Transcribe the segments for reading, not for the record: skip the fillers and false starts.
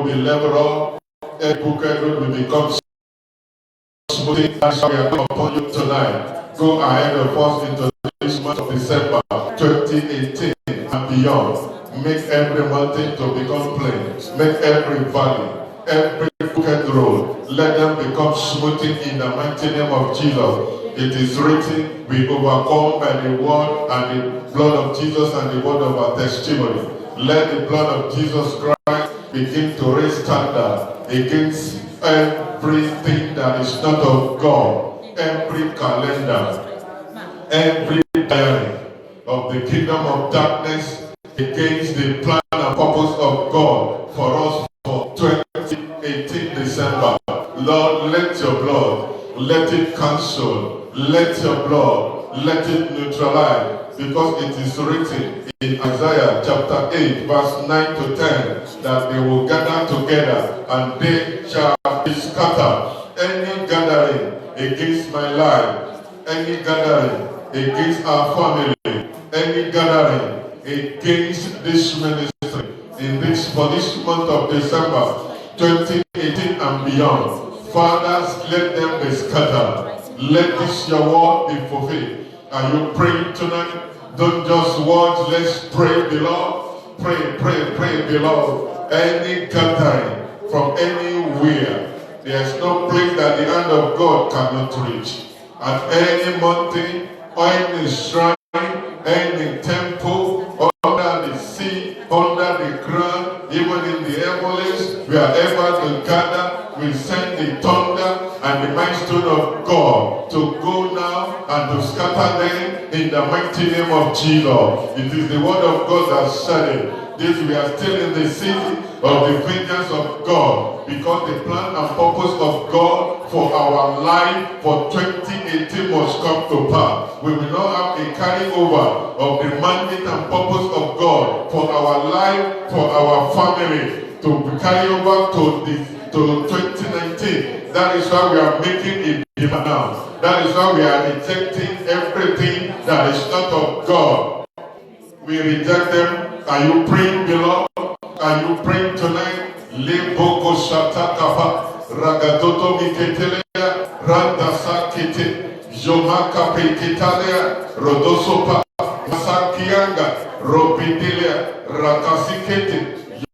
be leveled up. Every crooked road will become smooth. That's why we are calling upon you tonight. Go ahead of us into this month of December 2018 and beyond. Make every mountain to become plain. Make every valley, every crooked road, let them become smooth in the mighty name of Jesus. It is written, we overcome by the word and the blood of Jesus and the word of our testimony. Let the blood of Jesus Christ begin to raise standard against everything that is not of God, every calendar, every diary of the kingdom of darkness against the plan and purpose of God for us for 2018 December. Lord, let your blood, let it cancel, let your blood, let it neutralize, because it is written in Isaiah chapter 8 verse 9 to 10 that they will gather together and they shall be scattered. Any gathering against my life, any gathering against our family, any gathering against this ministry for this month of December 2018 and beyond, fathers, let them be scattered. Let this your word be fulfilled. Are you praying tonight? Don't just watch, let's pray, beloved. Pray, beloved. Any gathering from anywhere, there is no place that the hand of God cannot reach. At any mountain, or any shrine, any temple, under the sea, under the ground, even in the heavens, wherever they gather, we send the thunder and the milestone of God to go now and to scatter them in the mighty name of Jesus. It is the word of God that said it. This we are still in the season of the vengeance of God, because the plan and purpose of God for our life for 2018 must come to pass. We will not have a carryover of the mandate and purpose of God for our life, for our family, to carry over to 2019. That is why we are making a demand now. That is why we are rejecting everything that is not of God. We reject them. Are you praying, beloved? Are you praying tonight? Leboko shatakapa, ragadoto miketelea, randasa kete, jomaka pekitalia, rodosopa, masakianga, robidelea, rakasikete,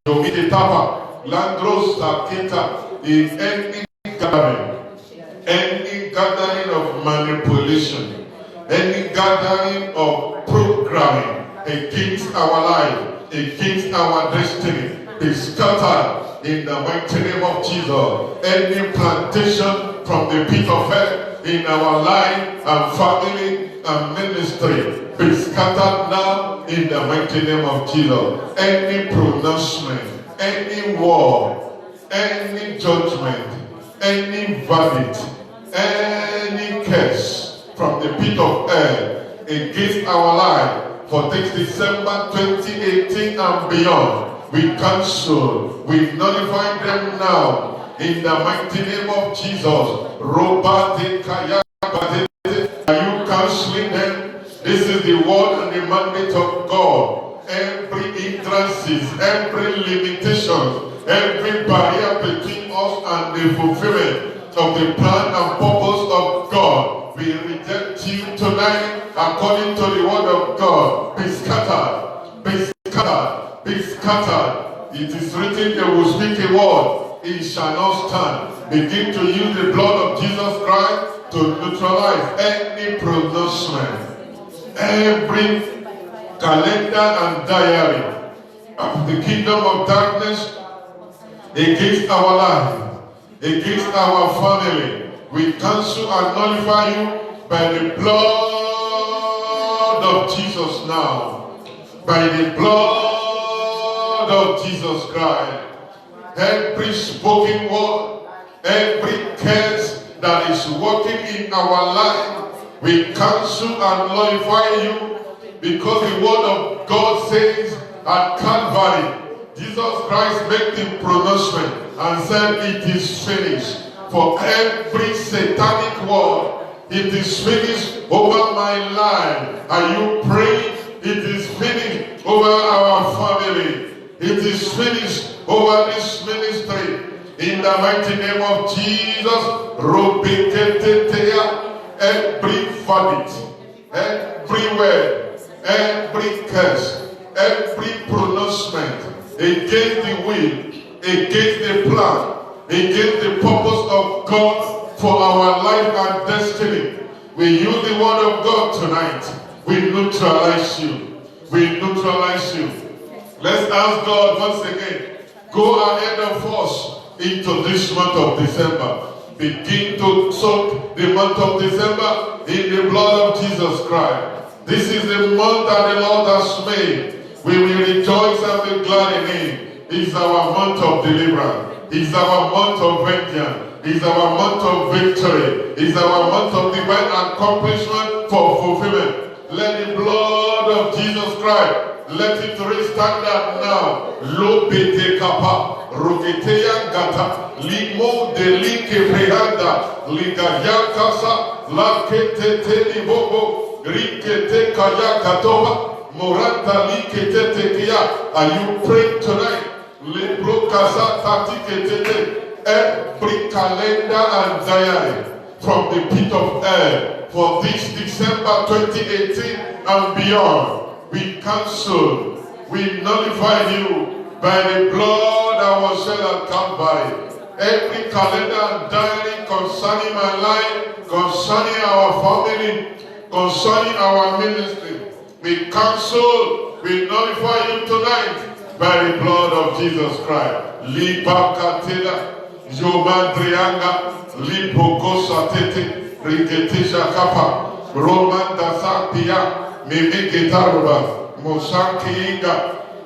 yomiketapa, landros saketa. In any gathering of manipulation, any gathering of programming against our life, against our destiny, be scattered in the mighty name of Jesus. Any plantation from the pit of hell in our life and family and ministry, be scattered now in the mighty name of Jesus. Any pronouncement, any word, any judgment, any verdict, any curse from the pit of hell against our life for this December 2018 and beyond, we cancel, we nullify them now in the mighty name of Jesus. Are you canceling them? This is the word and the mandate of God. Every hindrances, every limitation, every barrier between us and the fulfillment of the plan and purpose of God, we reject you tonight according to the word of God. Be scattered, be scattered, be scattered. It is written, they will speak a word, it shall not stand. Begin to use the blood of Jesus Christ to neutralize any pronouncement, every calendar and diary of the kingdom of darkness against our life, against our family. We cancel and nullify you by the blood of Jesus now. By the blood of Jesus Christ. Every spoken word, every curse that is working in our life, we cancel and nullify you, because the word of God says at Calvary, Jesus Christ made the pronouncement and said, it is finished. For every satanic word, it is finished over my life. Are you praying? It is finished over our family. It is finished over this ministry. In the mighty name of Jesus, every verdict, every word, every curse, every pronouncement against the will, against the plan, against the purpose of God for our life and destiny. We use the word of God tonight. We neutralize you. We neutralize you. Let's ask God once again, go ahead of us into this month of December. Begin to soak the month of December in the blood of Jesus Christ. This is the month that the Lord has made. We will rejoice and be glad in it. It's our month of deliverance. It's our month of vengeance. It's our month of victory. It's our month of divine accomplishment for fulfillment. Let the blood of Jesus Christ, let it restandard now. Lobete kapa, rogeteya gata, limo de like prehanda, ligaya kasa, lakete libobo, rikete kaya katoba, moranta likete tekia. Are you praying tonight? Libro kasa tatikete. Every calendar and diary from the pit of hell for this December 2018 and beyond, we cancel, we nullify you by the blood that was shed at Calvary. Every calendar and diary concerning my life, concerning our family, concerning our ministry, we cancel, we nullify you tonight by the blood of Jesus Christ. Liba katela. Jomandrianga, Lipokosa Tete, Rigetisha Kappa, Roman Dasapia, Mimikitaruba, Mosankiinga,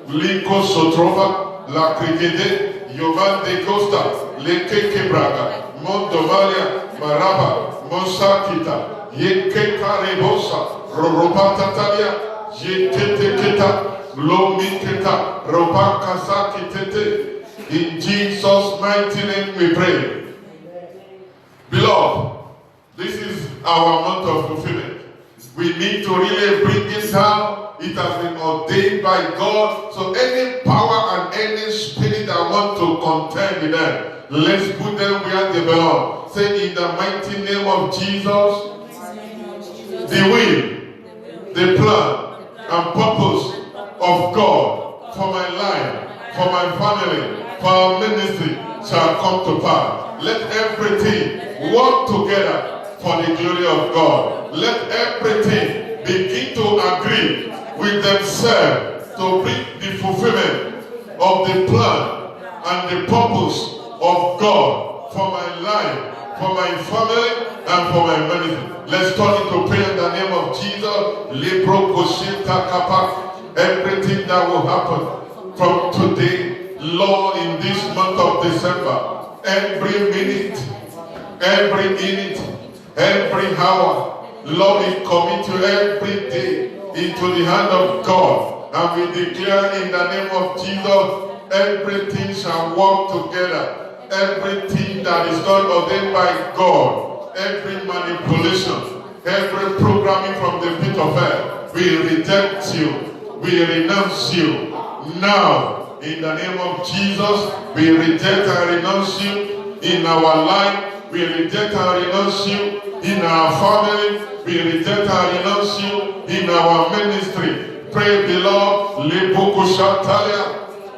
Liko Sotrova, La Crigede, Yoman de Costa, Leke Kebraga, Mondomalia, Maraba, Mosakita, Yeke Karebosa, Robata Talia, Yekete Kita, Lomiketa, Robaka Saki Tete. In Jesus' mighty name we pray. Beloved, this is our month of fulfillment. We need to really bring it down. It has been ordained by God. So any power and any spirit that want to contend with them, let's put them where they belong. Say in the mighty name of Jesus, the will, the plan, and purpose of God for my life, for my family, for our ministry shall come to pass. Let everything work together for the glory of God. Let everything begin to agree with themselves to bring the fulfillment of the plan and the purpose of God for my life, for my family, and for my ministry. Let's turn into prayer in the name of Jesus. Everything that will happen from today, Lord, in this month of December, every minute, every hour, Lord, we commit to every day into the hand of God, and we declare in the name of Jesus, everything shall work together. Everything that is not ordained by God, every manipulation, every programming from the pit of hell, we reject you, we renounce you now. In the name of Jesus, we reject and renounce you in our life. We reject and renounce you in our family. We reject and renounce you in our ministry. Pray the Lord. Lebuku Shantalia,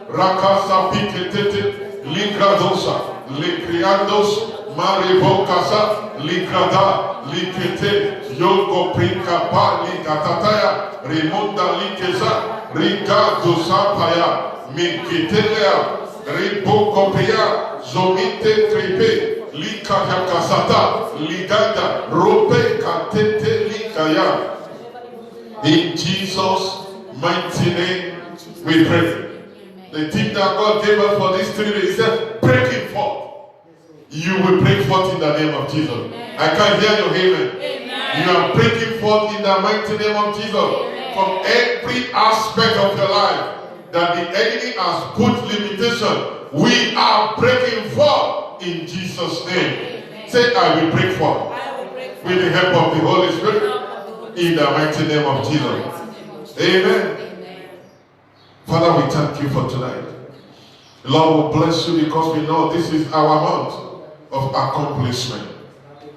Rakasa Piketete, Ligradosa, Likriandos, Maribokasa, Likrada, Likete, Yoko Prinka Pa, Likatataya, Rimonda Likesa, Rigado Sampaya. Mikitelea, Ripokopia, Zomite Tripe, Likaya Kasata, Liganda, Rope Katete Likaya. In Jesus' mighty name we pray. The thing that God gave us for this 3 days, He said, breaking forth. You will break forth in the name of Jesus. I can't hear your amen. You are breaking forth in the mighty name of Jesus. From every aspect of your life that the enemy has put limitation, we are breaking forth in Jesus' name. Amen. Say, I will break forth with the help of the Holy Spirit in the mighty name of Jesus. Amen. Father, we thank you for tonight. Lord, we bless you because we know this is our month of accomplishment.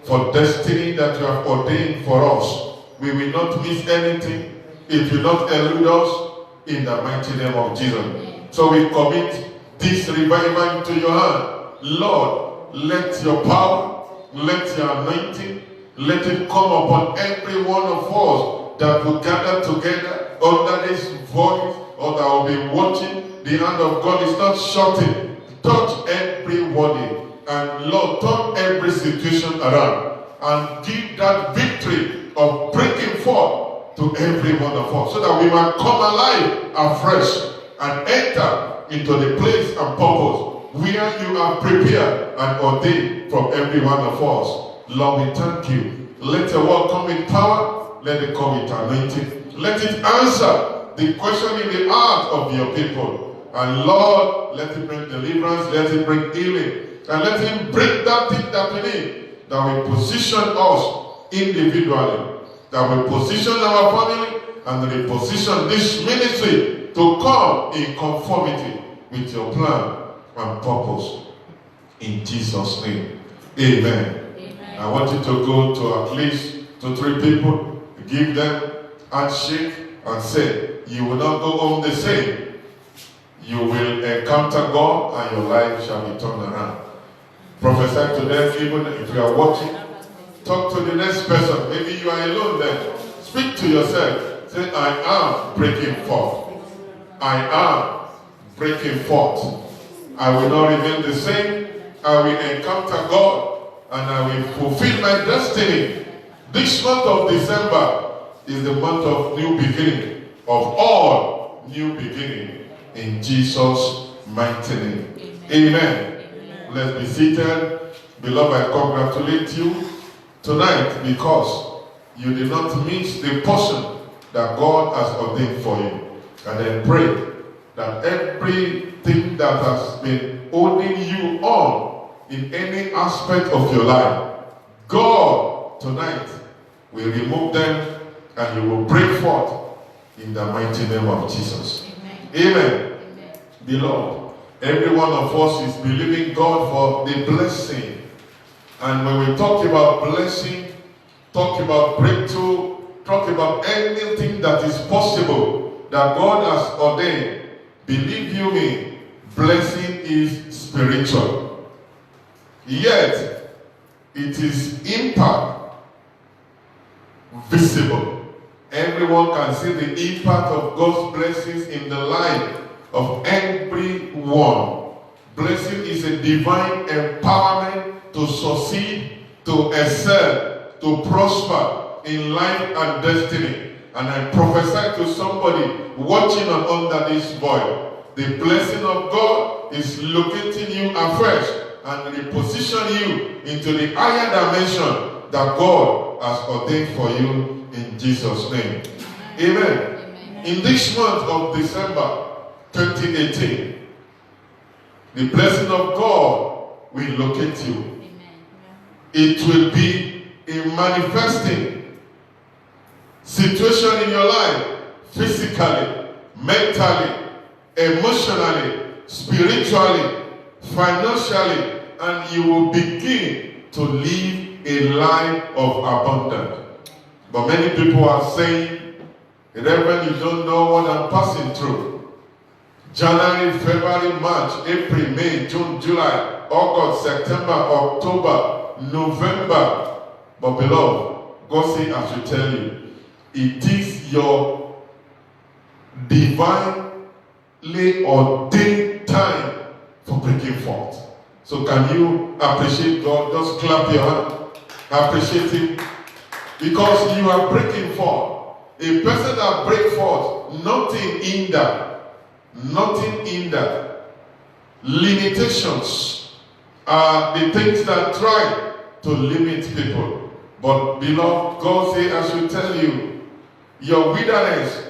For destiny that you have ordained for us. We will not miss anything. It will not elude us in the mighty name of Jesus. So we commit this revival into your hand. Lord, let your power, let your anointing, let it come upon every one of us that will gather together under this voice or that will be watching. The hand of God is not shorting. Touch everybody. And Lord, turn every situation around and give that victory of breaking forth to every one of us so that we might come alive afresh and enter into the place and purpose where you have prepared and ordained from every one of us. Lord, we thank you. Let your word come with power. Let it come with anointing. Let it answer the question in the heart of your people. And Lord, let it bring deliverance. Let it bring healing. And let him bring that thing that we need, that will position us individually, that will position our family, and that will position this ministry to come in conformity with your plan and purpose. In Jesus' name, amen. Amen. I want you to go to at least 2 3 people, give them a handshake, and say, you will not go home the same. You will encounter God, and your life shall be turned around. Prophesy to them, even if you are watching. Talk to the next person. Maybe you are alone then. Speak to yourself. Say, I am breaking forth. I am breaking forth. I will not remain the same. I will encounter God and I will fulfill my destiny. This month of December is the month of new beginning, of all new beginning. In Jesus' mighty name. Amen. Let's be seated. Beloved, I congratulate you tonight because you did not miss the portion that God has ordained for you. And I pray that everything that has been holding you on in any aspect of your life, God tonight will remove them and you will break forth in the mighty name of Jesus. Amen. Amen. Amen. Beloved, every one of us is believing God for the blessing. And when we talk about blessing, talk about breakthrough, talk about anything that is possible that God has ordained, believe you me, blessing is spiritual. Yet, it is impact visible. Everyone can see the impact of God's blessings in the life of everyone. Blessing is a divine empowerment to succeed, to excel, to prosper in life and destiny. And I prophesy to somebody watching and under this voice, the blessing of God is locating you afresh and reposition you into the higher dimension that God has ordained for you in Jesus' name. Amen. Amen. In this month of December 2018, the blessing of God will locate you. Amen. It will be a manifesting situation in your life, physically, mentally, emotionally, spiritually, financially, and you will begin to live a life of abundance. But many people are saying, Reverend, you don't know what I'm passing through. January, February, March, April, May, June, July, August, September, October, November. But beloved, God says I should tell you, it is your divinely ordained time for breaking forth. So can you appreciate God? Just clap your hand. Appreciate Him. Because you are breaking forth. A person that breaks forth, nothing hinder. Nothing hinder. Limitations are the things that try to limit people. But beloved, God says I should tell you, your wilderness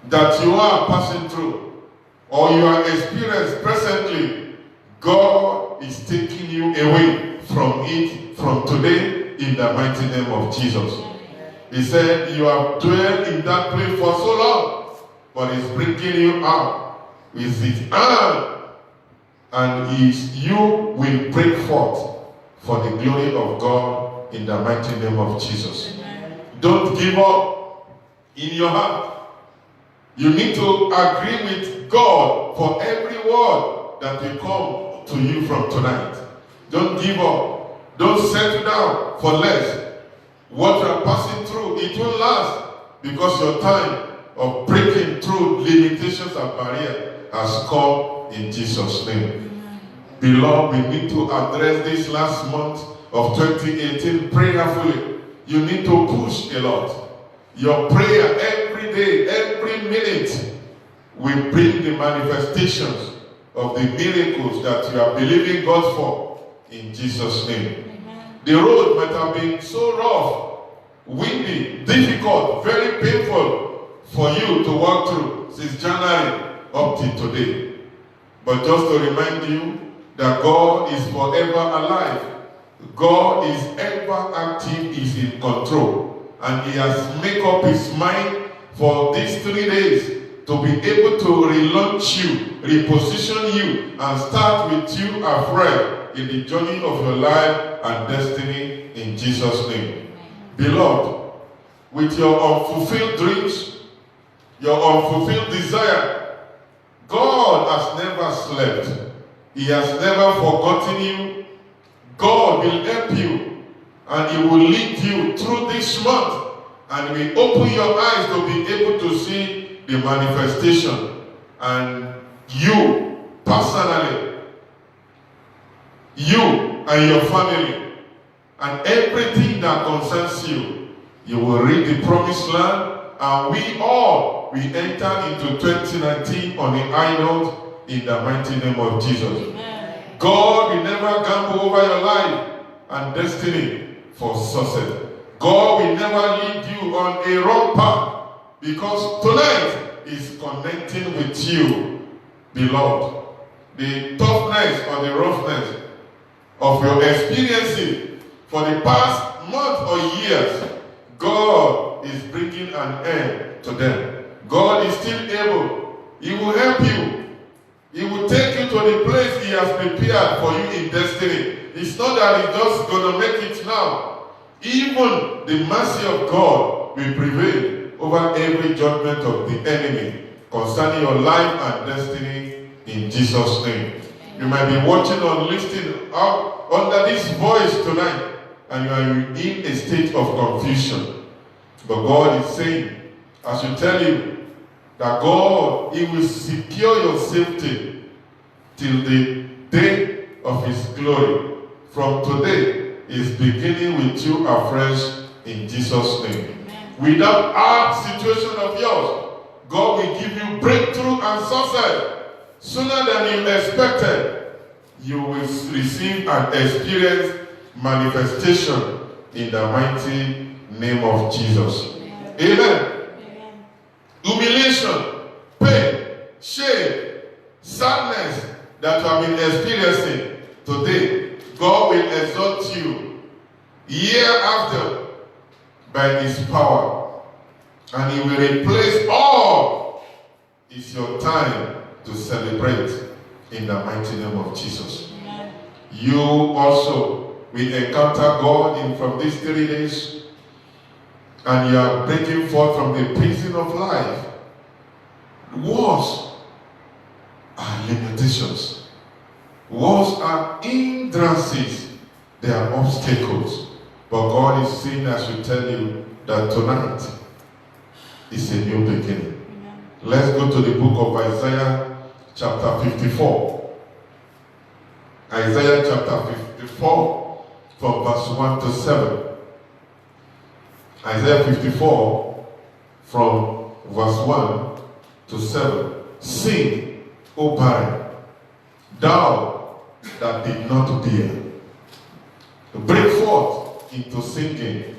that you are passing through or you are experiencing presently, God is taking you away from it from today in the mighty name of Jesus. He said you have dwelled in that place for so long, but He's bringing you out with His hand and you will break forth for the glory of God in the mighty name of Jesus. Amen. Don't give up in your heart. You need to agree with God for every word that will come to you from tonight. Don't give up. Don't settle down for less. What you are passing through, it will last, because your time of breaking through limitations and barriers has come in Jesus' name. Beloved, we need to address this last month of 2018 prayerfully. You need to push a lot. Your prayer every day, every minute, will bring the manifestations of the miracles that you are believing God for in Jesus' name. Amen. The road might have been so rough, windy, difficult, very painful for you to walk through since January up till today. But just to remind you that God is forever alive. God is ever active, is in control. And He has made up His mind for these 3 days to be able to relaunch you, reposition you, and start with you afresh in the journey of your life and destiny in Jesus' name. Beloved, with your unfulfilled dreams, your unfulfilled desire, God has never slept. He has never forgotten you. God will help you, and He will lead you through this month, and will open your eyes to be able to see the manifestation. And you personally, you and your family, and everything that concerns you, you will reach the promised land, and we all will enter into 2019 on a high note in the mighty name of Jesus. Amen. God will never gamble over your life and destiny for success. God will never lead you on a wrong path, because tonight is connecting with you, beloved. The toughness or the roughness of your experiences for the past month or years, God is bringing an end to them. God is still able. He will help you. He will take you to the place He has prepared for you in destiny. It's not that He's just going to make it now. Even the mercy of God will prevail over every judgment of the enemy concerning your life and destiny in Jesus' name. You might be watching or listening out under this voice tonight, and you are in a state of confusion. But God is saying, I should tell you, that God, He will secure your safety till the day of His glory. From today, He's beginning with you afresh in Jesus' name. Amen. With that hard situation of yours, God will give you breakthrough and success sooner than you expected. You will receive and experience manifestation in the mighty name of Jesus. Amen. Amen. Humiliation, pain, shame, sadness that you have been experiencing today, God will exalt you year after by His power, and He will replace all. It's your time to celebrate in the mighty name of Jesus. Amen. You also will encounter God from these 3 days, and you are breaking forth from the prison of life. Wars are limitations. Wars are hindrances. They are obstacles. But God is saying, I should tell you, that tonight is a new beginning. Amen. Let's go to the book of Isaiah chapter 54. Isaiah chapter 54 from verse 1 to 7. Isaiah 54 from verse 1 to 7. Sing, O barren, thou that did not bear. Break forth into singing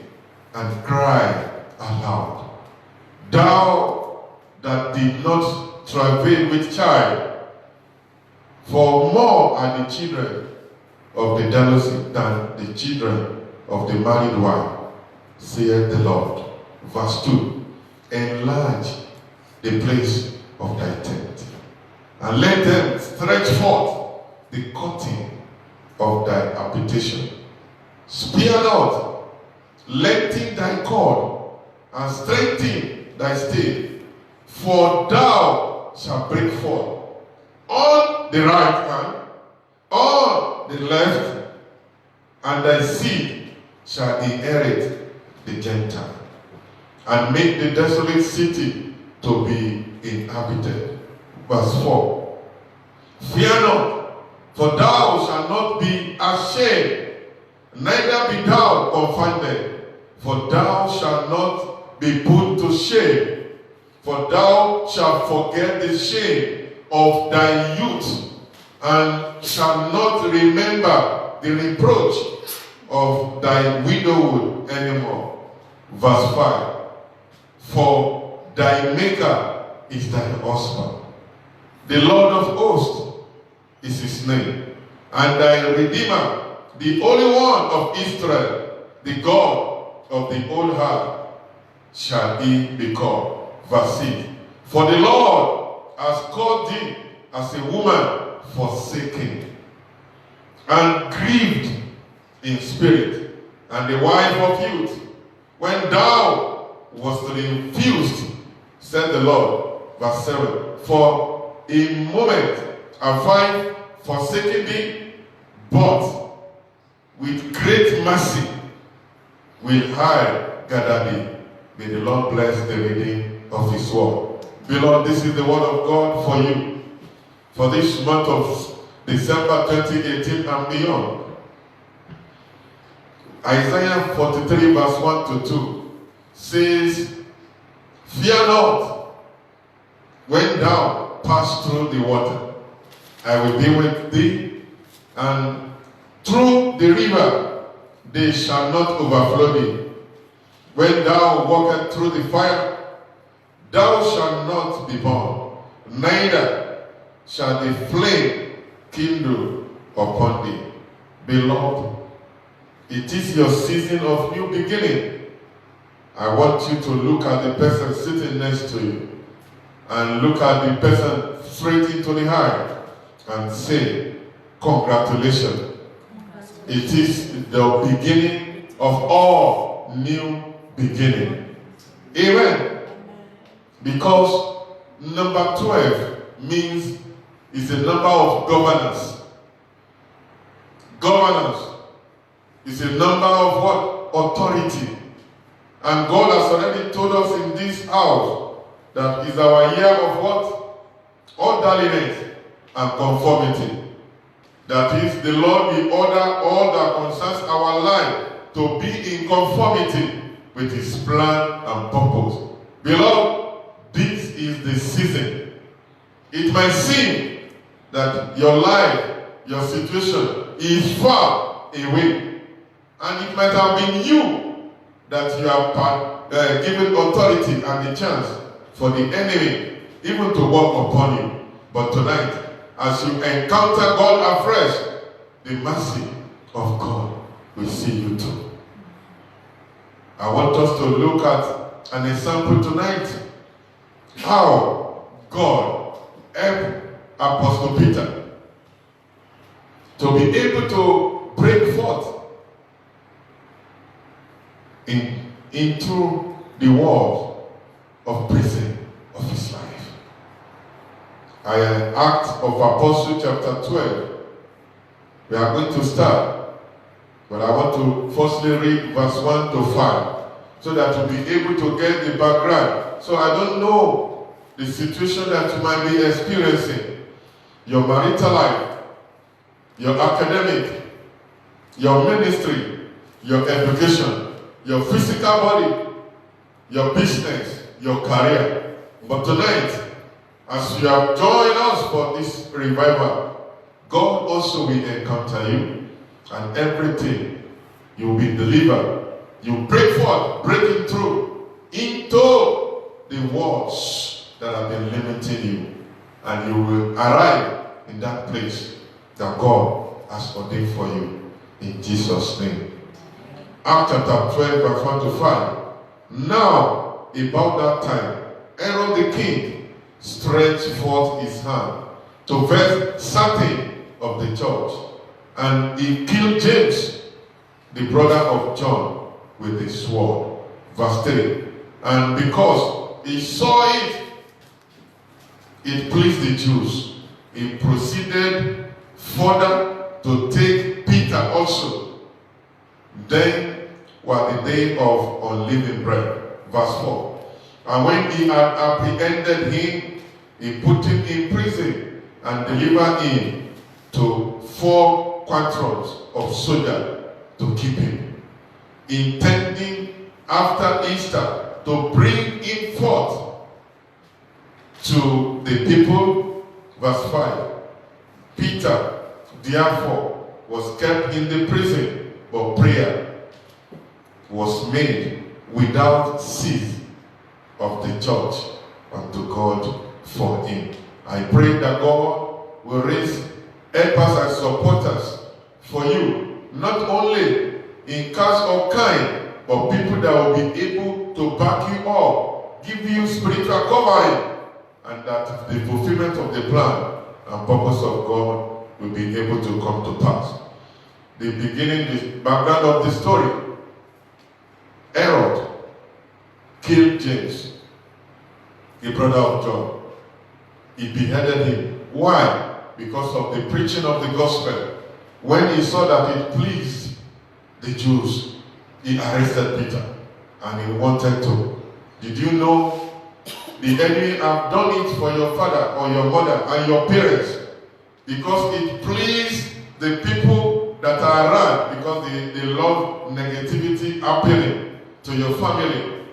and cry aloud. Thou that did not travail with child, for more are the children of the jealousy than the children of the married wife, saith the Lord. Verse 2. Enlarge the place of thy tent, and let them stretch forth the cutting of thy habitation. Spare not, lengthen thy cord, and strengthen thy stay, for thou shalt break forth on the right hand, on the left, and thy seed shall inherit the Gentile, and make the desolate city to be inhabited. Verse 4. Fear not, for thou shalt not be ashamed, neither be thou confounded, for thou shalt not be put to shame, for thou shalt forget the shame of thy youth, and shalt not remember the reproach of thy widowhood anymore. Verse 5. For thy maker is thy husband, the Lord of hosts is his name, and thy Redeemer, the Holy One of Israel, the God of the old heart, shall he be called. Verse 6. For the Lord has called thee as a woman forsaken, and grieved in spirit, and the wife of youth, when thou wast refused, said the Lord. Verse 7. For a moment have I forsaken thee, but with great mercy will I gather thee. May the Lord bless the reading of his word. Beloved, this is the word of God for you for this month of December 2018 and beyond. Isaiah 43 verse 1 to 2 says, fear not when thou pass through the water. I will be with thee, and through the river they shall not overflow thee. When thou walkest through the fire, thou shalt not be burned, neither shall the flame kindle upon thee. Beloved, it is your season of new beginning. I want you to look at the person sitting next to you, and look at the person straight into the eye, and say, congratulations. It is the beginning of all new beginning. Amen. Because number 12 means it's a number of governance. Governance is a number of what? Authority. And God has already told us in this house that is our year of what? Orderliness and conformity. That is, the Lord will order all that concerns our life to be in conformity with his plan and purpose. Beloved, this is the season. It might seem that your life, your situation is far away, and it might have been you that you have given authority and the chance for the enemy even to walk upon you. But tonight, as you encounter God afresh, the mercy of God will see you too. I want us to look at an example tonight. How God helped Apostle Peter to be able to break forth into the world of prison of his life. Acts of Apostles chapter 12. We are going to start, but I want to firstly read verse 1 to 5 so that you'll be able to get the background. So I don't know the situation that you might be experiencing, your marital life, your academic, your ministry, your education, your physical body, your business, your career. But tonight, as you have joined us for this revival, God also will encounter you, and everything you will be delivered. You break forth, breaking through into the walls that have been limiting you, and you will arrive in that place that God has ordained for you in Jesus' name. Acts chapter 12, verse 1 to 5. Now, about that time, Herod the king stretched forth his hand to vex certain of the church. And he killed James, the brother of John, with a sword. Verse 3. And because he saw it, it pleased the Jews. He proceeded further to take Peter also. Then was the day of unleavened bread. Verse 4. And when he had apprehended him, he put him in prison and delivered him to 4 quaternions of soldiers to keep him, intending after Easter to bring him forth to the people. Verse 5. Peter, therefore, was kept in the prison, but prayer was made without cease of the church unto God for him. I pray that God will raise helpers and supporters for you, not only in cash or kind, but people that will be able to back you up, give you spiritual covering, and that the fulfillment of the plan and purpose of God will be able to come to pass. The beginning, the background of the story: Herod killed James, the brother of John. He beheaded him. Why? Because of the preaching of the gospel. When he saw that it pleased the Jews, he arrested Peter and he wanted to. Did you know the enemy have done it for your father or your mother and your parents because it pleased the people that are around, because they love negativity happening to your family.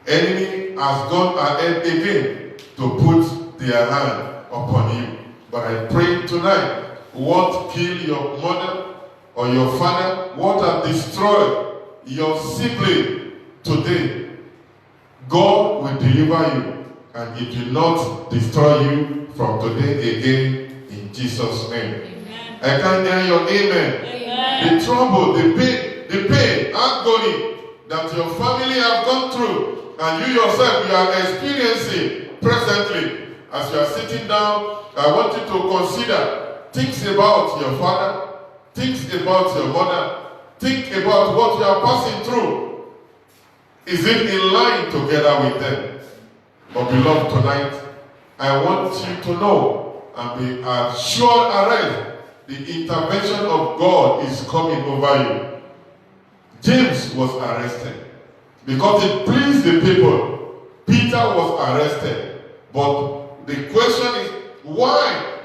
Enemy has gone ahead again to put their hand upon you. But I pray tonight, what killed your mother or your father, what has destroyed your sibling today, God will deliver you, and it will not destroy you from today again in Jesus' name. Amen. I can't hear your amen. Amen. The trouble, the pain, agony that your family have gone through, and you yourself you are experiencing presently. As you are sitting down, I want you to consider things about your father, things about your mother, think about what you are passing through. Is it in line together with them? But beloved, tonight, I want you to know and be assured arrest the intervention of God is coming over you. James was arrested because it pleased the people. Peter was arrested. But the question is, why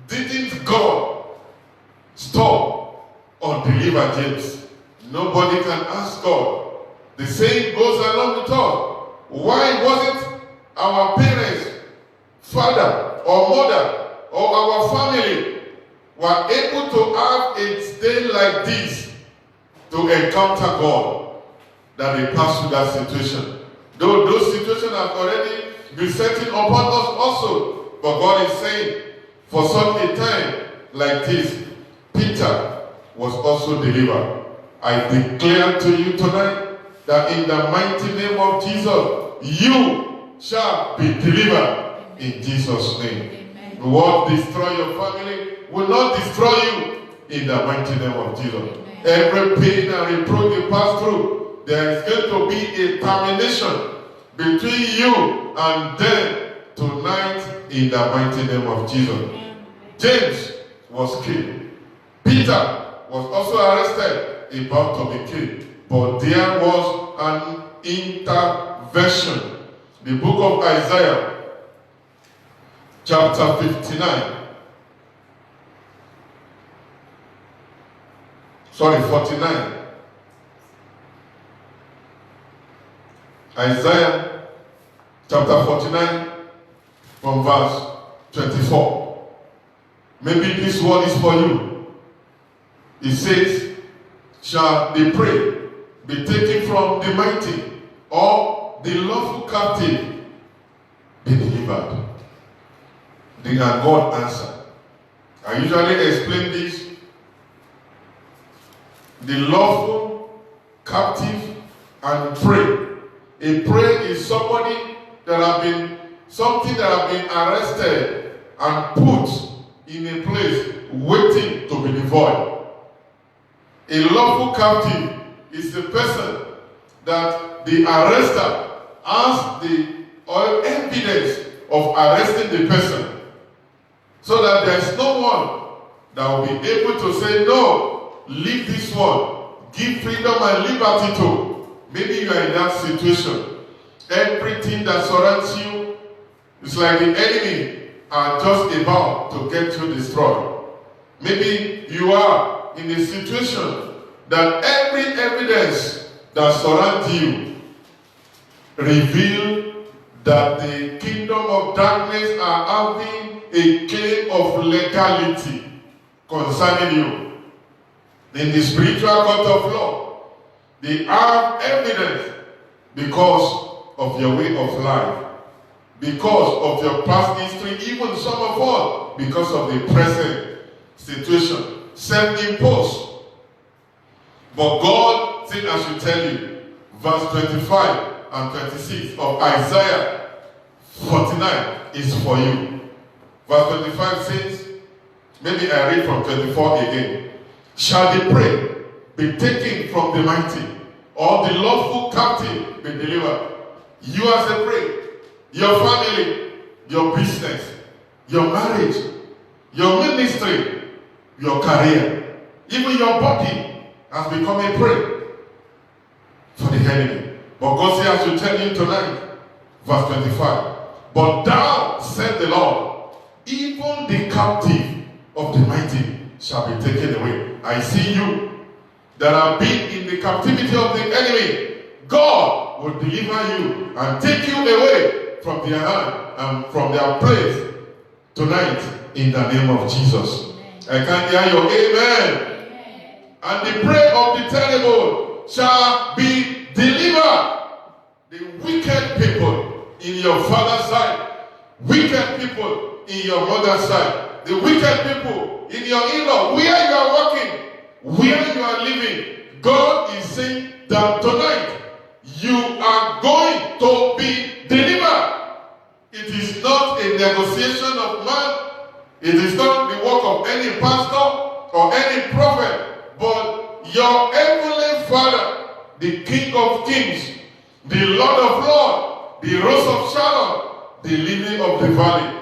didn't God stop or deliver James? Nobody can ask God. The saying goes along with us. Why wasn't our parents, father or mother or our family were able to have a day like this to encounter God, that they pass through that situation? Though those situations have already been setting upon us also, but God is saying, for such a time like this, Peter was also delivered. I declare to you tonight that in the mighty name of Jesus, you shall be delivered in Jesus' name. Amen. What destroy your family will not destroy you in the mighty name of Jesus. Amen. Every pain and reproach you pass through, there is going to be a termination between you and them tonight in the mighty name of Jesus. Amen. James was killed. Peter was also arrested, about to be killed. But there was an intervention. The book of Isaiah, chapter 59. 49. Isaiah chapter 49 from verse 24. Maybe this word is for you. It says, shall the prey be taken from the mighty, or the lawful captive be delivered? And God answered. I usually explain this. The lawful captive and prey. A prey is somebody that something that have been arrested and put in a place waiting to be devoured. A lawful captive is a person that the arrester has the evidence of arresting the person, so that there is no one that will be able to say, no, leave this one, give freedom and liberty to. Maybe you are in that situation. Everything that surrounds you is like the enemy are just about to get you destroyed. Maybe you are in a situation that every evidence that surrounds you reveal that the kingdom of darkness are having a claim of legality concerning you. In the spiritual court of law, they have evidence because of your way of life, because of your past history, even some of us, because of the present situation, self-imposed. But God said, I should tell you, verse 25 and 26 of Isaiah 49 is for you. Verse 25 says, maybe I read from 24 again. Shall the prey be taken from the mighty, or the lawful captive be delivered? You as a prey, your family, your business, your marriage, your ministry, your career, even your body has become a prey for the enemy. But God says, I should tell you tonight, verse 25, but thou, said the Lord, even the captive of the mighty shall be taken away. I see you that have been in the captivity of the enemy. God will deliver you and take you away from their hand and from their place tonight in the name of Jesus. I can hear your amen. And the prey of the terrible shall be delivered. The wicked people in your father's side, wicked people in your mother's side, the wicked people in your in-law, where you are working, where you are living, God is saying that tonight you are going to be delivered. It is not a negotiation of man. It is not the work of any pastor or any prophet, but your heavenly Father, the King of Kings, the Lord of Lords, the Rose of Sharon, the Lily of the Valley,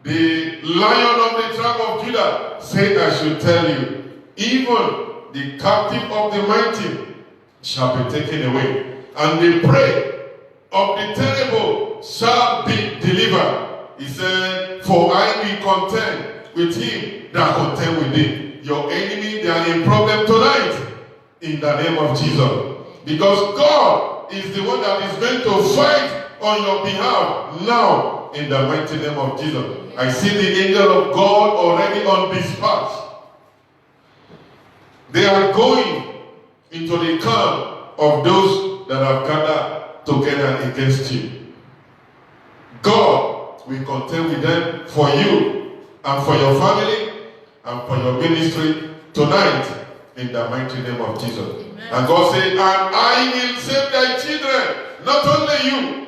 the Lion of the tribe of Judah, said, I should tell you, even the captive of the mighty shall be taken away, and the prey of the terrible shall be delivered. He said, for I will contend with him that contend with thee. Your enemy, they are in problem tonight in the name of Jesus. Because God is the one that is going to fight on your behalf now in the mighty name of Jesus. I see the angel of God already on this path. They are going into the camp of those that have gathered together against you. God will contend with them for you and for your family and for your ministry tonight in the mighty name of Jesus. Amen. And God said, and I will save thy children, not only you.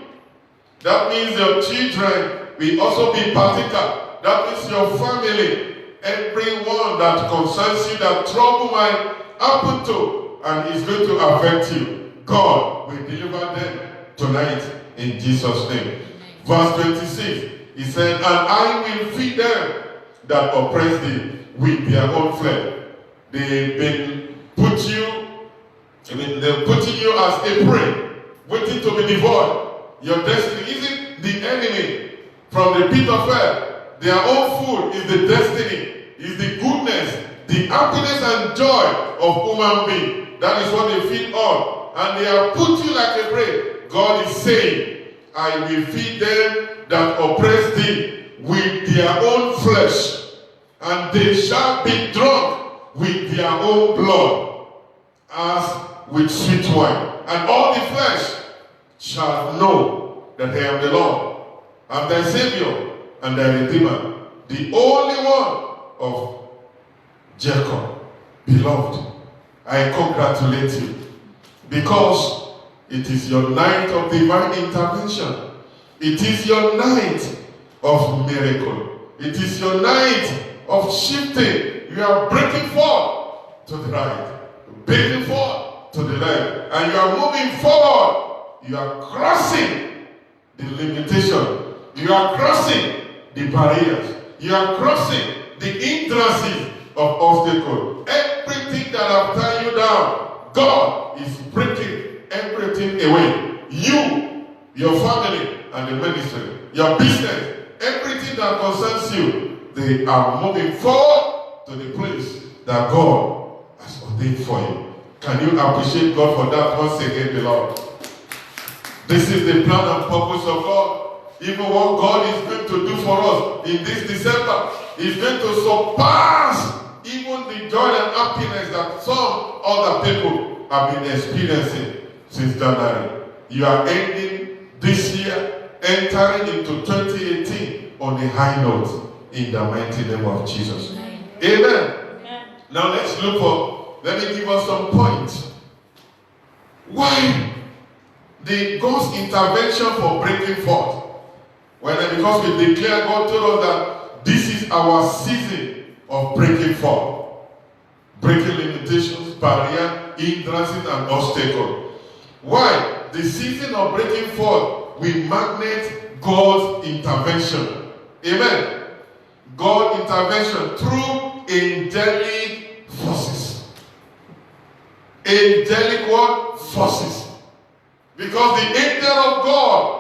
That means your children will also be partaker. That means your family, everyone that concerns you, that trouble might happen to and is going to affect you. God will deliver them tonight in Jesus' name. Verse 26, he said, and I will feed them that oppress thee with their own flesh. They've been they're putting you as a prey, waiting to be devoured. Your destiny isn't the enemy from the pit of hell. Their own food is the destiny, is the goodness, the happiness and joy of human being. That is what they feed on. And they have put you like a prey. God is saying, I will feed them that oppress thee with their own flesh, and they shall be drunk with their own blood, as with sweet wine. And all the flesh shall know that I am the Lord, and thy Savior, and thy Redeemer, the only one of Jacob. Beloved, I congratulate you, because it is your night of divine intervention. It is your night of miracle. It is your night of shifting you are breaking forth to the right, breaking forth to the left, and you are moving forward. You are crossing the limitation. You are crossing the barriers. You are crossing the hindrances of obstacles. Everything that have tied you down, God is breaking everything away. You, your family, and the ministry, your business, everything that concerns you, they are moving forward to the place that God has ordained for you. Can you appreciate God for that once again, beloved? This is the plan and purpose of God. Even what God is going to do for us in this December is going to surpass even the joy and happiness that some other people have been experiencing since January. You are ending this year, entering into 2018 on a high note in the mighty name of Jesus. Amen. Now let's look for, let me give us some points. Why the God's intervention for breaking forth? Because we declare, God told us that this is our season of breaking forth. Breaking limitations, barriers, hindrances, and obstacles. Why? The season of breaking forth will magnet God's intervention. Amen. God's intervention through angelic forces. Angelic what? Forces. Because the angel of God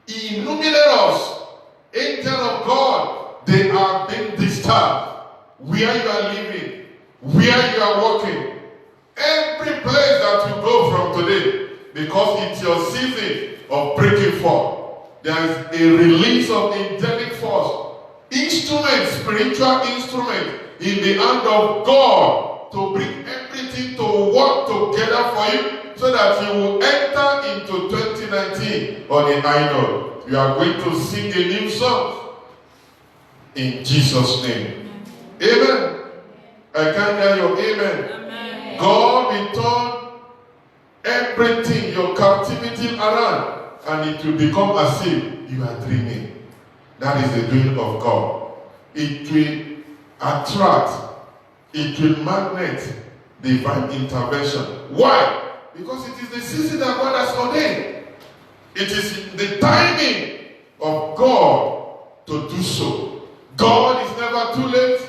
illuminate us. Angel of God, they are being disturbed. Where you are living, where you are working, every place that you go from today, because it's your season of breaking forth. There is a release of angelic force. Instruments, spiritual instruments in the hand of God to bring everything to work together for you, so that you will enter into 2019 on a high note. You are going to sing a new song in Jesus' name. Amen. I can't hear your amen. Amen. God will turn everything, your captivity around, and it will become as if you are dreaming. That is the doing of God. It will attract, it will magnet divine intervention. Why? Because it is the season that God has ordained. It is the timing of God to do so. God is never too late.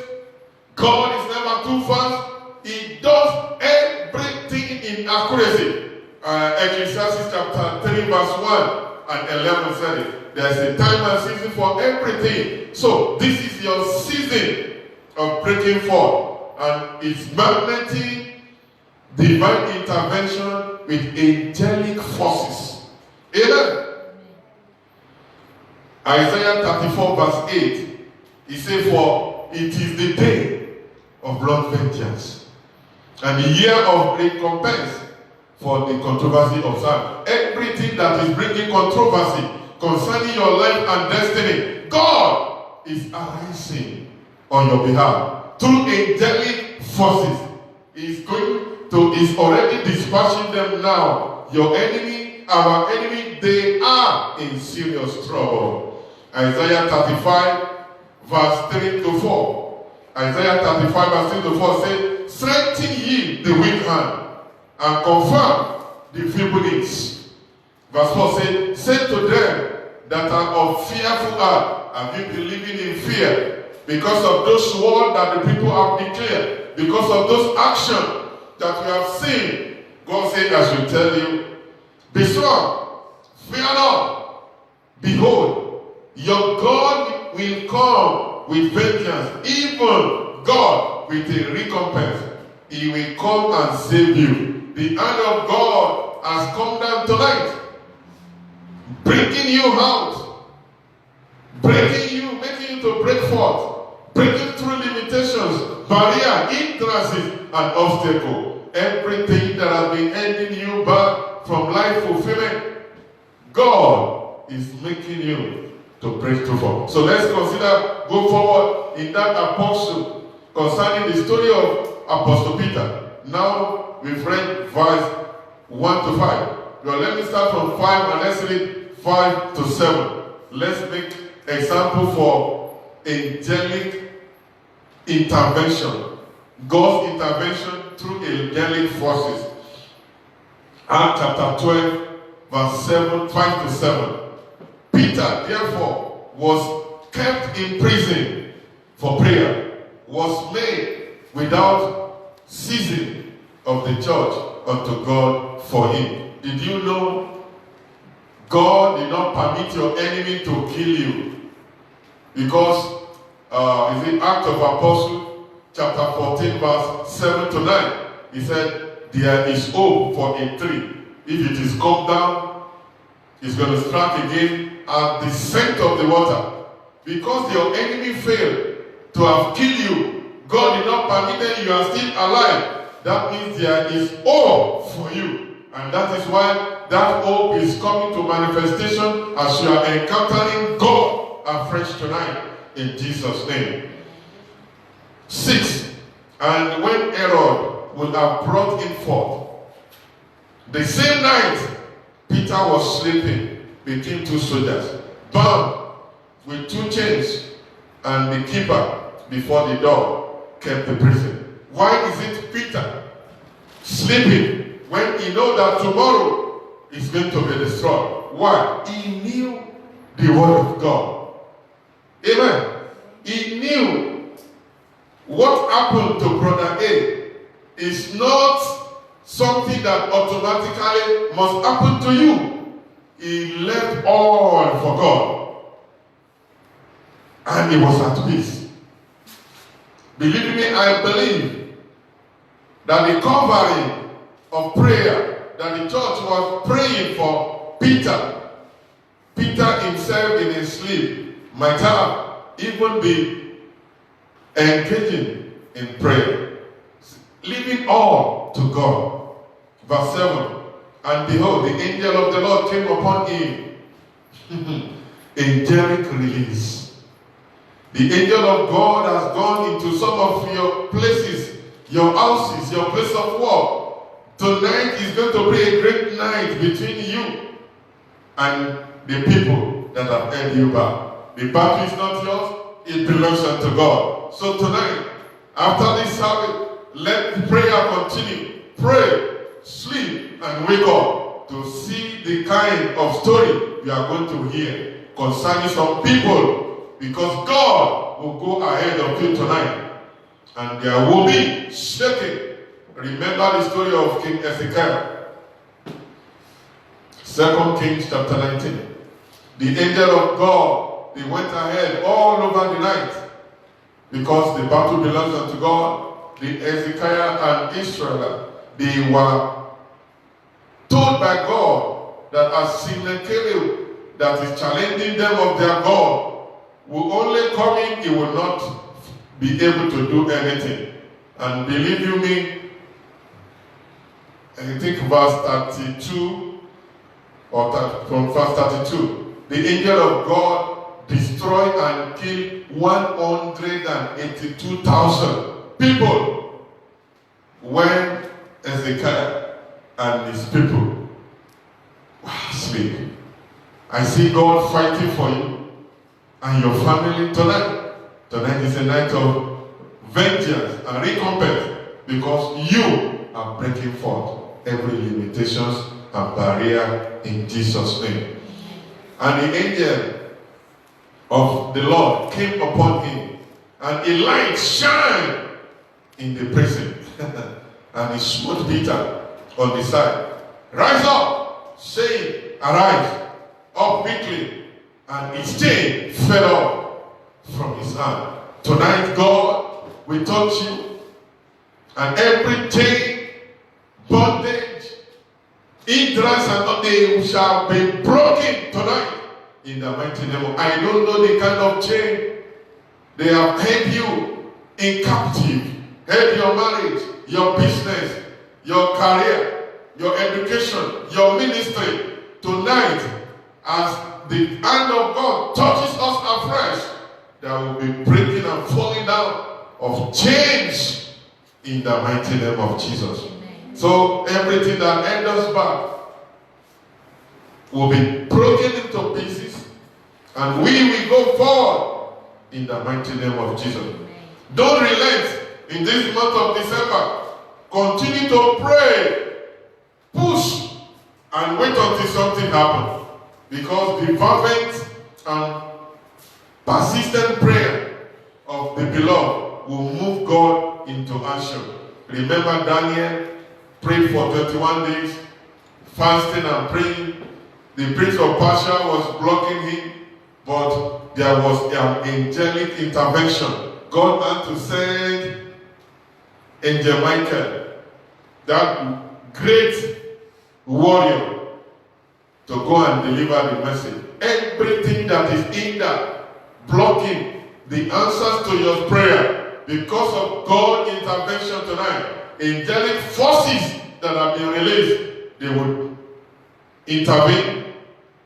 God is never too fast. He does everything in accuracy. Ecclesiastes chapter 3 verse 1 and 11 said it. There is a time and season for everything. So this is your season of breaking forth. And it's magnetic divine intervention with angelic forces. Amen. Isaiah 34 verse 8. He said, for it is the day of blood vengeance and the year of recompense for the controversy of sin. Everything that is bringing controversy concerning your life and destiny, God is arising on your behalf through angelic forces. Is already dispatching them now. Your enemy, our enemy, they are in serious trouble. Isaiah 35 verse 3 to 4. Isaiah 35 verse 3 to 4 says, strengthen ye the weak hand and confirm the feeble knees. Verse 4 says, say to them that are of fearful heart, have you been living in fear because of those words that the people have declared, because of those actions that we have seen? God said, I should tell you, be strong, fear not. Behold, your God will come with vengeance, even God with a recompense. He will come and save you. The hand of God has come down tonight, breaking you out, breaking you, making you to break forth, breaking through limitations, barrier, hindrances, and obstacles. Everything that has been ending you back from life fulfillment, God is making you to break through for. So let's consider, go forward in that apostle concerning the story of Apostle Peter. Now we've read verse 1 to 5. Well, let me start from 5 and let's read 5 to 7. Let's make example for angelic intervention. God's intervention through angelic forces. Acts chapter 12, verse 5 to 7. Peter, therefore, was kept in prison for prayer, was made without ceasing of the church unto God for him. Did you know God did not permit your enemy to kill you? Because, is it Act of Apostle, chapter 14, verse 7 to 9. He said, there is hope for a tree. If it is cut down, it's going to strike again at the center of the water. Because your enemy failed to have killed you, God did not permit that you are still alive. That means there is hope for you. And that is why that hope is coming to manifestation as you are encountering God afresh tonight in Jesus' name. 6. And when Herod would have brought him forth, the same night Peter was sleeping between two soldiers, bound with 2 chains, and the keeper before the door kept the prison. Why is it Peter sleeping when he knows that tomorrow is going to be destroyed? Why? He knew the word of God. Amen. He knew what happened to brother A is not something that automatically must happen to you. He left all for God. And he was at peace. Believe me, I believe that the covering of prayer that the church was praying for Peter himself in his sleep might have even been engaging in prayer, leaving all to God. Verse 7, and behold, the angel of the Lord came upon him. Angelic release. The angel of God has gone into some of your places, your houses, your place of work. Tonight is going to be a great night between you and the people that have held you back. The battle is not yours, it belongs unto God. So tonight, after this service, let prayer continue. Pray, sleep, and wake up to see the kind of story you are going to hear concerning some people, because God will go ahead of you tonight and there will be shaking. Remember the story of King Ezekiel. 2 Kings chapter 19. The angel of God, they went ahead all over the night because the battle belongs unto God. The Ezekiel and Israel, they were told by God that as Sennacherib that is challenging them of their God will only come in, he will not be able to do anything. And believe you me, I think verse 32 or from verse 32, the angel of God destroyed and killed 182,000 people when Ezekiel and his people were asleep. I see God fighting for you and your family tonight. Tonight is a night of vengeance and recompense because you are breaking forth every limitations and barrier in Jesus' name. And the angel of the Lord came upon him, and a light shined in the prison. And he smote Peter on the side. Rise up, saying, arise, up quickly. And his chain fell off from his hand. Tonight, God will touch you, and every chain, bondage, hindrance, and they shall be broken tonight in the mighty name of. I don't know the kind of chain they have held you in captive, held your marriage, your business, your career, your education, your ministry. Tonight, as the hand of God touches us afresh, there will be breaking and falling down of chains in the mighty name of Jesus. Amen. So everything that held us back will be broken into pieces, and we will go forward in the mighty name of Jesus. Amen. Don't relent in this month of December. Continue to pray. Push and wait until something happens. Because the fervent and persistent prayer of the beloved will move God into action. Remember Daniel prayed for 21 days, fasting and praying. The prince of Persia was blocking him, but there was an angelic intervention. God had to send Angel Michael, that great warrior, to go and deliver the message. Everything that is in that blocking the answers to your prayer, because of God's intervention tonight, angelic forces that have been released, they will intervene,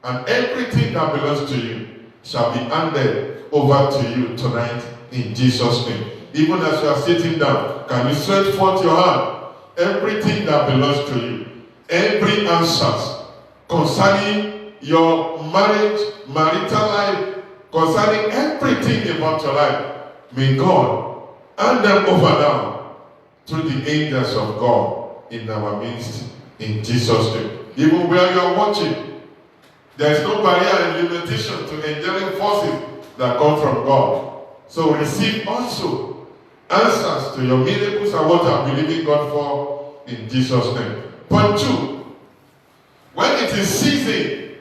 and everything that belongs to you shall be handed over to you tonight in Jesus' name. Even as you are sitting down, can you stretch forth your hand? Everything that belongs to you, every answer concerning your marriage, marital life, concerning everything about your life, may God hand them over now to the angels of God in our midst, in Jesus' name. Even where you are watching, there is no barrier and limitation to angelic forces that come from God. So receive also answers to your miracles and what you are believing God for in Jesus' name. Point 2. When it is season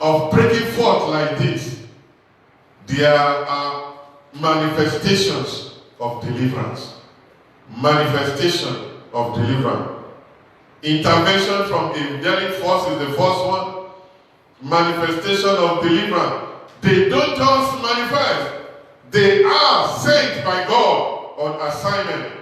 of breaking forth like this, there are manifestations of deliverance. Manifestation of deliverance. Intervention from angelic force is the first one. Manifestation of deliverance. They don't just manifest. They are sent by God on assignment.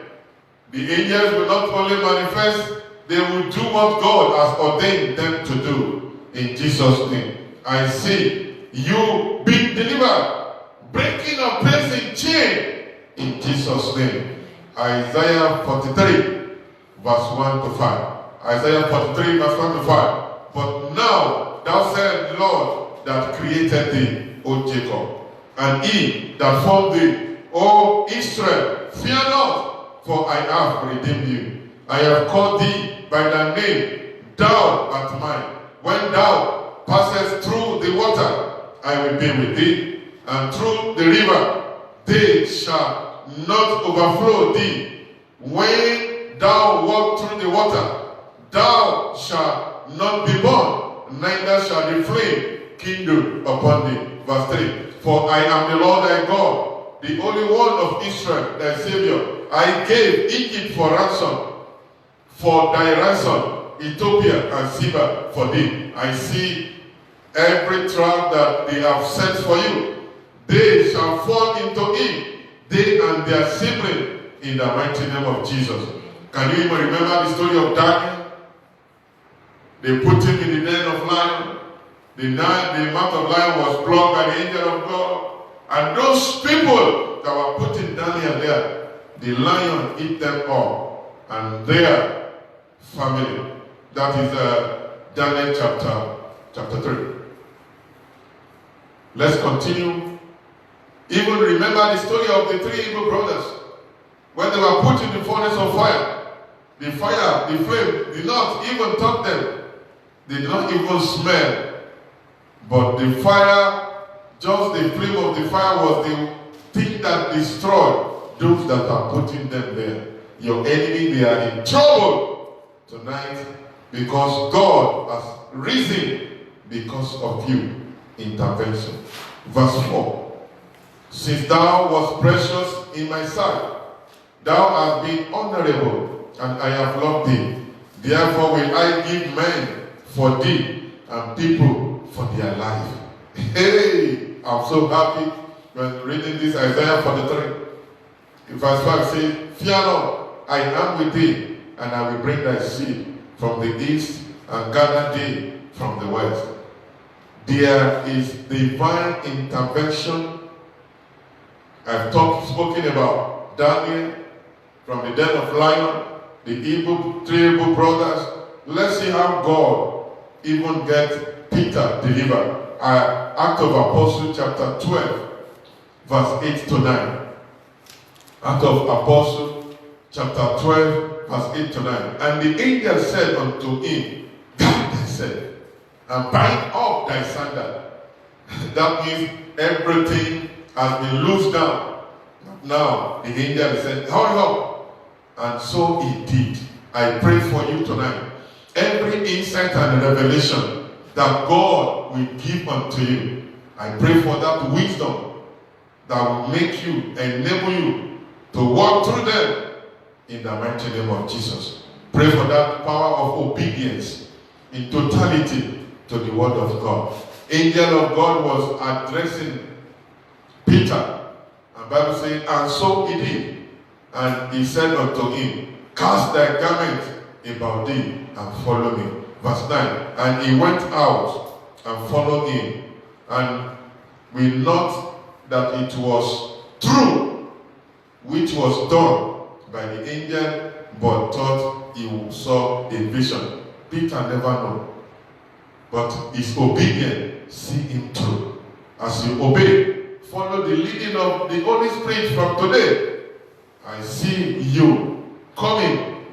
The angels will not only manifest, they will do what God has ordained them to do. In Jesus' name. I see you being delivered, breaking or placing chain in Jesus' name. Isaiah 43, verse 1 to 5. Isaiah 43, verse 1 to 5. But now thou said, Lord, that created thee, O Jacob, and he that formed thee, O Israel, fear not, for I have redeemed you. I have called thee by thy name, thou art mine. When thou passest through the water, I will be with thee, and through the river, they shall not overflow thee. When thou walk through the water, thou shalt not be burned, neither shall the flame kindle upon thee. Verse 3. For I am the Lord thy God, the only one of Israel, thy Savior. I gave Egypt for ransom, for thy ransom, Ethiopia and Seba for thee. I see every trap that they have set for you. They shall fall into it, they and their sibling, in the mighty name of Jesus. Can you even remember the story of Daniel? They put him in the den of lions. The mouth of lion was blocked by the angel of God. And those people that were putting Daniel there, the lion ate them all. And their family. That is Daniel chapter 3. Let's continue. Even remember the story of the 3 Hebrew brothers. When they were put in the furnace of fire, the flame did not even touch them. They did not even smell. But the fire, just the flame of the fire was the thing that destroyed those that are putting them there. Your enemy, they are in trouble tonight because God has risen because of you. Intervention. Verse 4. Since thou wast precious in my sight, thou hast been honorable, and I have loved thee. Therefore will I give men for thee, and people for their life. Hey, I'm so happy when reading this Isaiah 43. Verse 5 says, fear not, I am with thee, and I will bring thy seed from the east, and gather thee from the west. There is divine intervention. I've spoken about Daniel from the den of lion, the 3 Hebrew brothers. Let's see how God even get Peter delivered. Act of Apostles chapter 12, verse 8 to 9. Out of Apostle chapter 12, verse 8 to 9. And the angel said unto him, guard thyself, and bind up thy sandal. That means everything has been loosed down. Now, the angel said, hurry up. And so he did. I pray for you tonight. Every insight and revelation that God will give unto you, I pray for that wisdom that will make you, enable you to walk through them in the mighty name of Jesus. Pray for that power of obedience in totality to the word of God. Angel of God was addressing Peter. And the Bible says, and so he did. And he said unto him, cast thy garment about thee and follow me. Verse 9. And he went out and followed him. And we note that it was true, which was done by the angel, but thought he saw a vision. Peter never knew. But his obedience see him through. As you obey, follow the leading of the Holy Spirit from today. I see you coming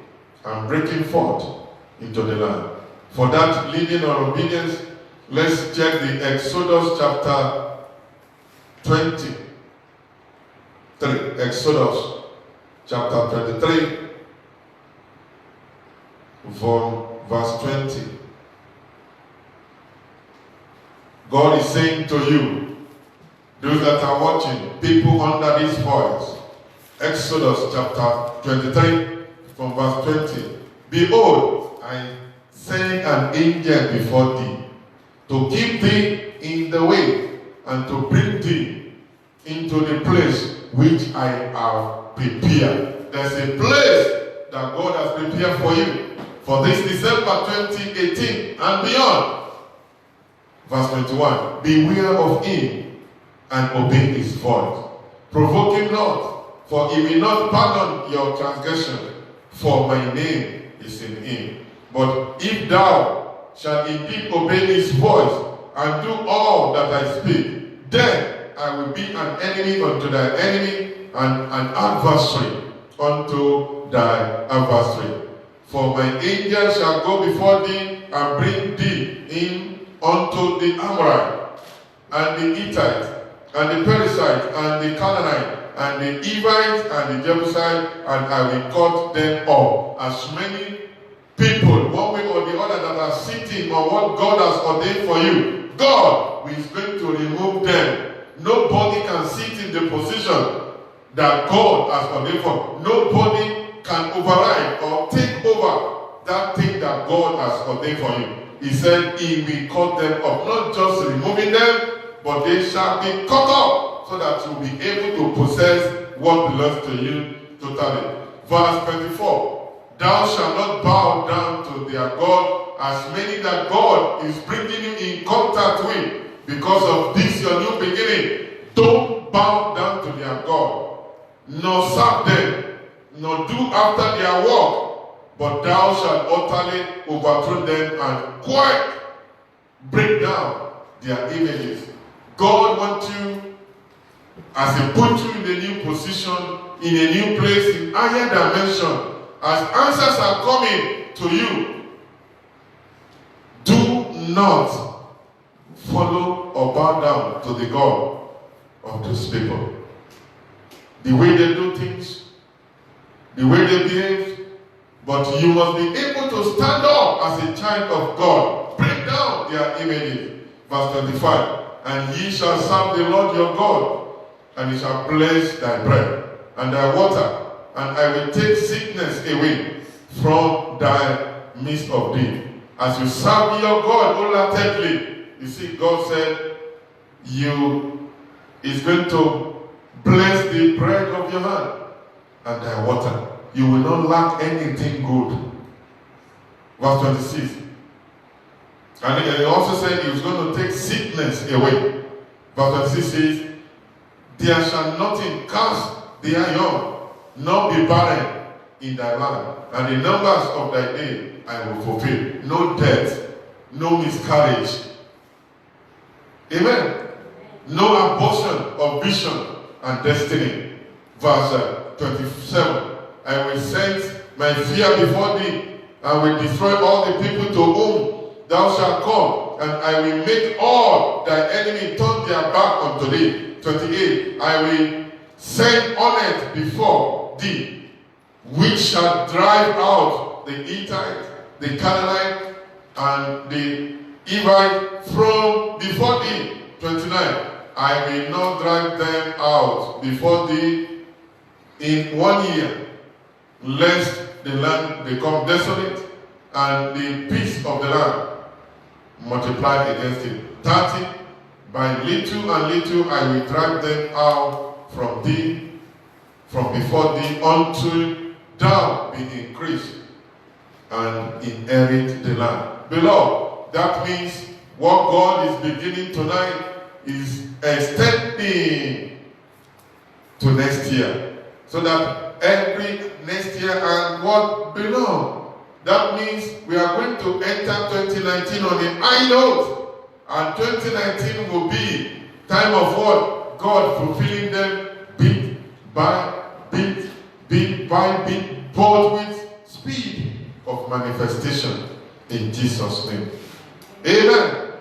and breaking forth into the land. For that leading or obedience, let's check the Exodus chapter 23. Exodus chapter 23, from verse 20. God is saying to you, those that are watching, people under this voice, Exodus chapter 23, from verse 20. Behold, I send an angel before thee, to keep thee in the way, and to bring thee into the place which I have prepared. There's a place that God has prepared for you for this December 2018 and beyond. Verse 21. Beware of him and obey his voice. Provoke him not, for he will not pardon your transgression, for my name is in him. But if thou shalt indeed obey his voice, and do all that I speak, then I will be an enemy unto thy enemy, and an adversary unto thy adversary. For my angel shall go before thee, and bring thee in unto the Amorite, and the Hittite, and the Perizzite, and the Canaanite, and the Hivite, and the Jebusite, and I will cut them off. As many people, one way or the other, that are sitting on what God has ordained for you, God is going to remove them. Nobody can sit in the position that God has ordained for. Nobody can override or take over that thing that God has ordained for you. He said he will cut them off, not just removing them, but they shall be cut off, so that you will be able to possess what belongs to you totally. Verse 24. Thou shalt not bow down to their God, as many that God is bringing you in contact with. Because of this, your new beginning, don't bow down to their God, nor serve them, nor do after their work, but thou shalt utterly overthrow them and quite break down their images. God wants you, as He put you in a new position, in a new place, in higher dimension, as answers are coming to you, do not follow or bow down to the God of those people. The way they do things, the way they behave, but you must be able to stand up as a child of God. Break down their images. Verse 25. And ye shall serve the Lord your God, and he shall bless thy bread and thy water, and I will take sickness away from thy midst of thee. As you serve your God wholeheartedly, you see, God said, you is going to bless the bread of your hand and thy water. You will not lack anything good. Verse 26. And he also said he was going to take sickness away. Verse 26 says, there shall nothing cast thee young, nor be barren in thy land, and the numbers of thy days I will fulfill. No death, no miscarriage. Amen. No abortion of vision and destiny. Verse 27. I will send my fear before thee, and will destroy all the people to whom thou shalt come, and I will make all thy enemies turn their back unto thee. 28. I will send hornets before thee, which shall drive out the Hittite, the Canaanite, and the Hivite from before thee. 29. I will not drive them out before thee in 1 year, lest the land become desolate, and the peace of the land multiply against it. 30. By little and little I will drive them out from thee, from before thee, until thou be increased and inherit the land. Beloved, that means what God is beginning tonight is extending to next year, so that every next year and what belong. That means we are going to enter 2019 on a high note, and 2019 will be time of what? God fulfilling them bit by bit, bit by bit, but with speed of manifestation in Jesus' name. Amen.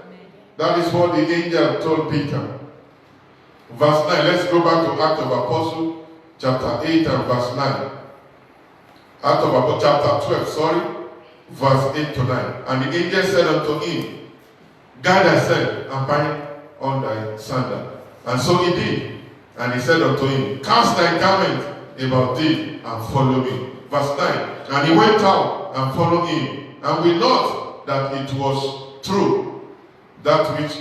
That is what the angel told Peter. Verse 9. Let's go back to Acts of Apostles, chapter 8 and verse 9. Acts of Apostles, chapter 12, verse 8 to 9. And the angel said unto him, Guard thyself and bind on thy sandal. And so he did. And he said unto him, Cast thy garment about thee and follow me. Verse 9. And he went out and followed him, and we know that it was true, that which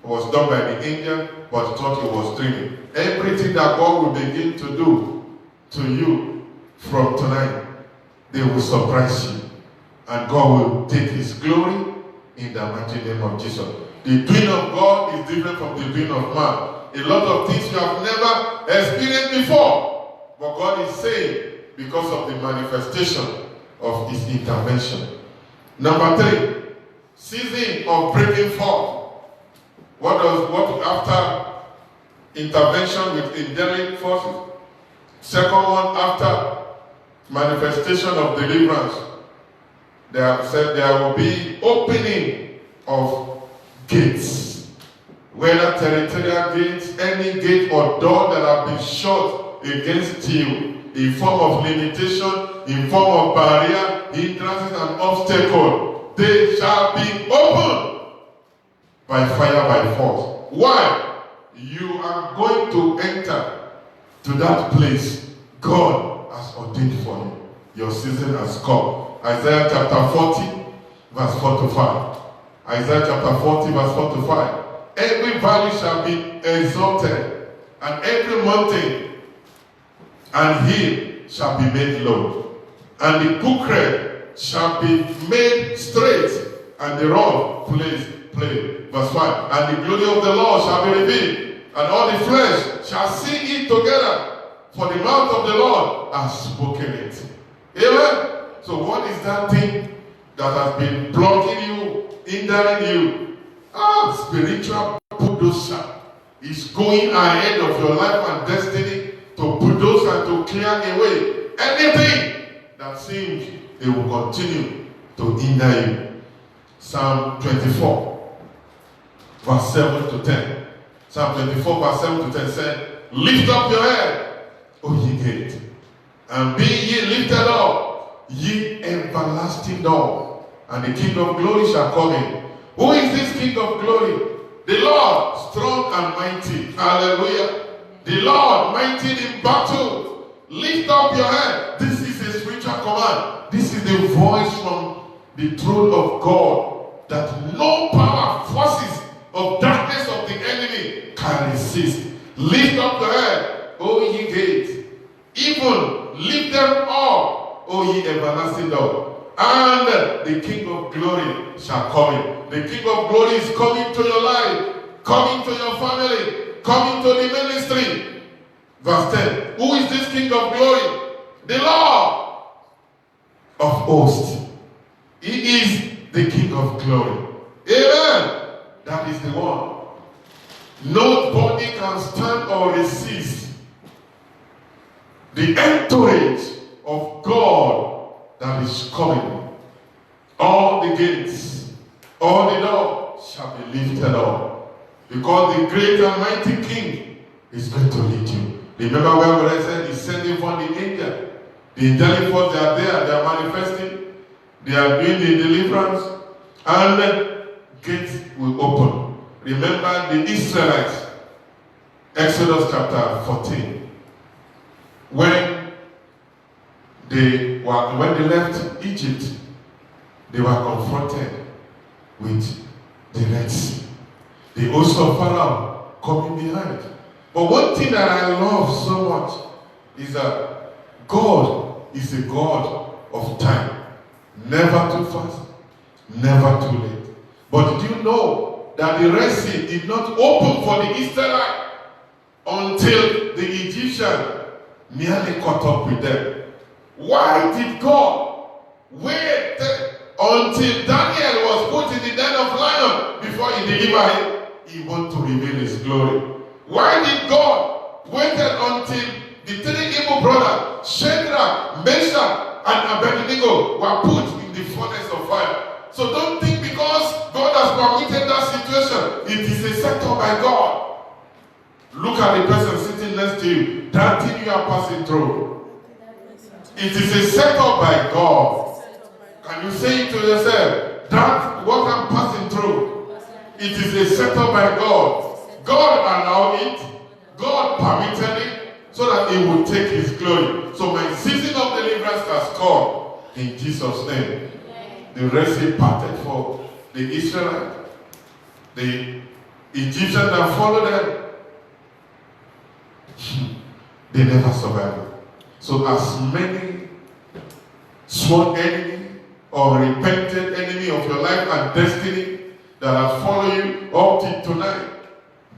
was done by the angel, but thought he was dreaming. Everything that God will begin to do to you from tonight, they will surprise you. And God will take his glory in the mighty name of Jesus. The doing of God is different from the doing of man. A lot of things you have never experienced before. But God is saying, because of the manifestation of his intervention. Number 3, season of breaking forth. What after intervention with angelic forces? Second one, after manifestation of deliverance, there said there will be opening of gates, whether territorial gates, any gate or door that have been shut against you in form of limitation, in form of barrier, hindrances and obstacle, they shall be opened by fire, by force. Why? You are going to enter to that place God has ordained for you. Your season has come. Isaiah chapter 40, verse 4 to 5. Isaiah chapter 40, verse 4 to 5. Every valley shall be exalted, and every mountain and hill shall be made low, and the crooked shall be made straight, and the rough place plain. Verse 5. And the glory of the Lord shall be revealed, and all the flesh shall see it together, for the mouth of the Lord has spoken it. Amen. So what is that thing that has been blocking you, hindering you? Spiritual bulldozer is going ahead of your life and destiny to bulldoze and to clear away anything that seems it will continue to hinder you. Psalm 24, verse 7 to 10. Psalm 24, verse 7 to 10 said, Lift up your head, O ye gate, and be ye lifted up, ye everlasting door, and the King of glory shall come in. Who is this King of glory? The Lord, strong and mighty. Hallelujah. The Lord, mighty in battle. Lift up your head. This is a spiritual command. This is the voice from the throne of God, that no power, forces of darkness of the enemy can resist. Lift up your head, O ye gates. Even lift them up, O ye everlasting door. And the King of glory shall come in. The King of glory is coming to your life, coming to your family, coming to the ministry. Verse 10. Who is this King of glory? The Lord of hosts. He is the King of glory. Amen. That is the one. Nobody can stand or resist the protectorate of God that is coming. All the gates, all the doors shall be lifted up, because the great and mighty King is going to lead you. Remember when I said he's sending for the angel. The angelic force, they are there, they are manifesting, they are doing the deliverance, and the gates will open. Remember the Israelites, Exodus chapter 14, when they left Egypt, they were confronted with the Red Sea. The host of Pharaoh coming behind. But one thing that I love so much is that God is a God of time. Never too fast, never too late. But did you know that the Red Sea did not open for the Israelites until the Egyptian nearly caught up with them? Why did God wait until Daniel was put in the den of lions before he delivered him? He wanted to reveal his glory. Why did God wait until the three evil brothers, Shadrach, Meshach, and Abednego, were put in the furnace of fire? So don't think because God has permitted that situation, it is a setup by God. Look at the person sitting next to you. That thing you are passing through, it is a setup by God. Can you say it to yourself? That what I'm passing through, it is a setup by God. God allowed it, God permitted it, so that He would take His glory. So my season of deliverance has come in Jesus' name. The Red Sea parted for the Israelites, the Egyptians that followed them. They never survived. So as many sworn enemy or repented enemy of your life and destiny that have followed you up till tonight,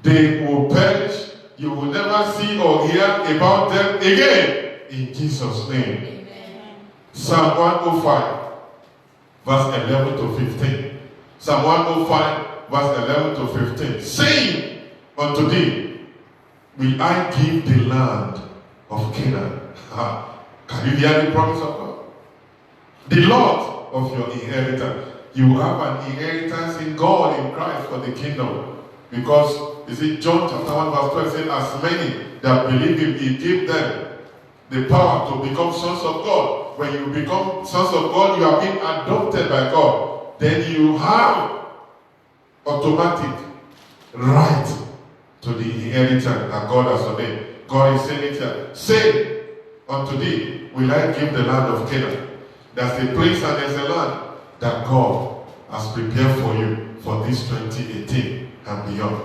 they will perish. You will never see or hear about them again. In Jesus' name. Amen. Psalm 105, verse 11 to 15. Psalm 105, verse 11 to 15. Saying unto thee, will I give the land of Canaan? Can you hear the promise of God? The Lord of your inheritance. You have an inheritance in God, in Christ, for the kingdom. Because, you see, John chapter 1 verse 12 says, as many that believe Him, He gave them the power to become sons of God. When you become sons of God, you are being adopted by God. Then you have automatic right to the inheritance that God has ordained. God is saying it here. Say unto thee, will I give the land of Canaan? That's a place and there's a land that God has prepared for you for this 2018 and beyond.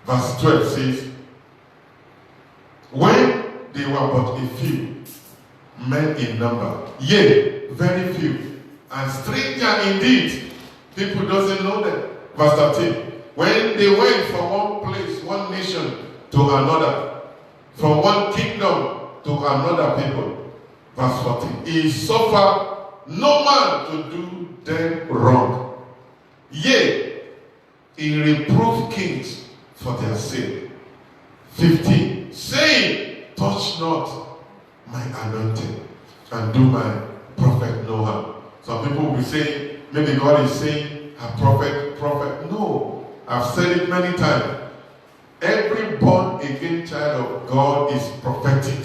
Verse 12 says, when they were but a few men in number, yea, very few, and stranger indeed, people doesn't know them. Verse 13, when they went from one place, one nation to another, from one kingdom to another people. Verse 14, he suffered no man to do them wrong. Yea, he reproved kings for their sin. 15, saying, touch not my anointing, and do my prophet no harm. Some people will be saying, maybe God is saying, a prophet. No, I've said it many times. Every born-again child of God is prophetic.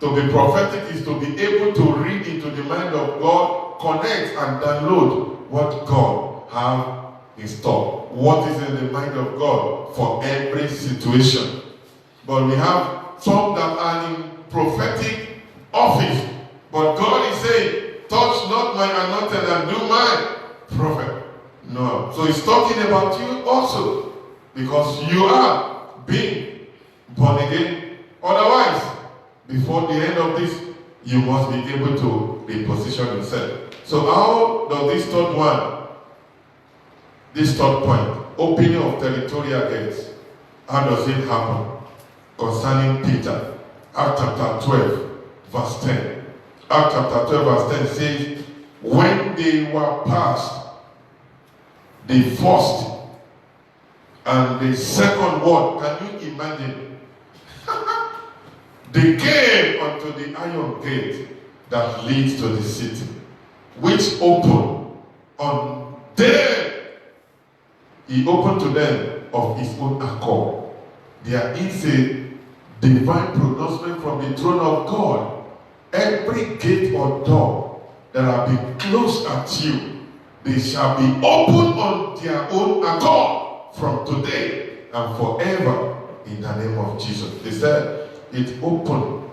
To be prophetic is to be able to read into the mind of God, connect and download what God has in store. What is in the mind of God for every situation. But we have some that are in prophetic office. But God is saying, touch not my anointed and do my prophet. No. So he's talking about you also. Because you are being born again. Otherwise, before the end of this, you must be able to reposition yourself. So how does this third one, this third point, opening of territorial gates, how does it happen? Concerning Peter, Acts chapter 12, verse 10. Acts chapter 12, verse 10 says, when they were past the first and the second word, can you imagine? They came unto the iron gate that leads to the city, which opened on them. He opened to them of his own accord. There is a divine pronouncement from the throne of God. Every gate or door that have been closed at you, they shall be opened on their own accord from today and forever in the name of Jesus. They said it opened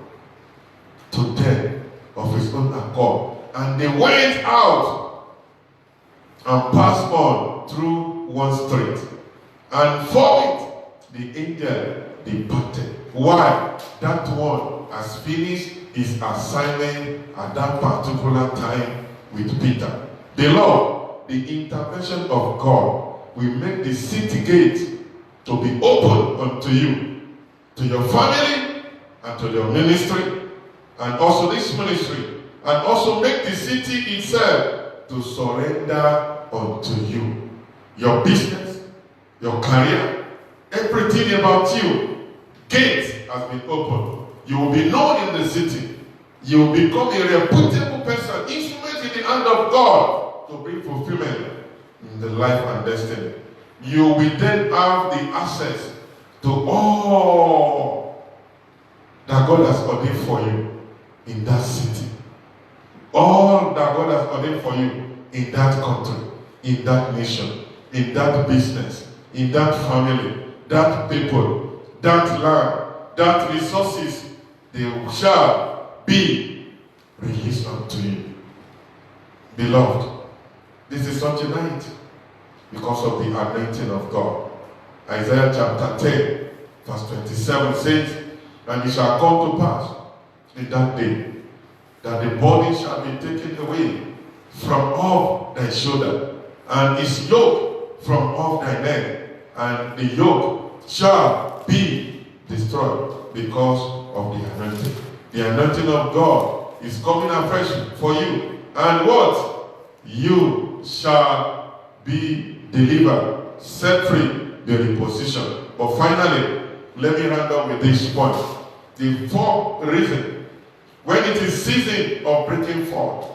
to them of his own accord. And they went out and passed on through one street. And for it, the angel departed. Why? That one has finished his assignment at that particular time with Peter. The Lord, the intervention of God, will make the city gate to be open unto you, to your family, and to your ministry, and also this ministry, and also make the city itself to surrender unto you. Your business, your career, everything about you, gate has been opened. You will be known in the city. You will become a reputable person, instrument in the hand of God to bring fulfillment in the life and destiny. You will then have the access to all that God has ordained for you in that city. All that God has ordained for you in that country, in that nation, in that business, in that family, that people, that land, that resources, they shall be released unto you. Beloved, this is such a night because of the anointing of God. Isaiah chapter 10, verse 27 says, and it shall come to pass in that day that the body shall be taken away from off thy shoulder, and his yoke from off thy neck, and the yoke shall be destroyed because of the anointing. The anointing of God is coming afresh for you. And what? You shall be delivered, set free, the reposition. But finally, let me round up with this point. The fourth reason, when it is season of breaking forth,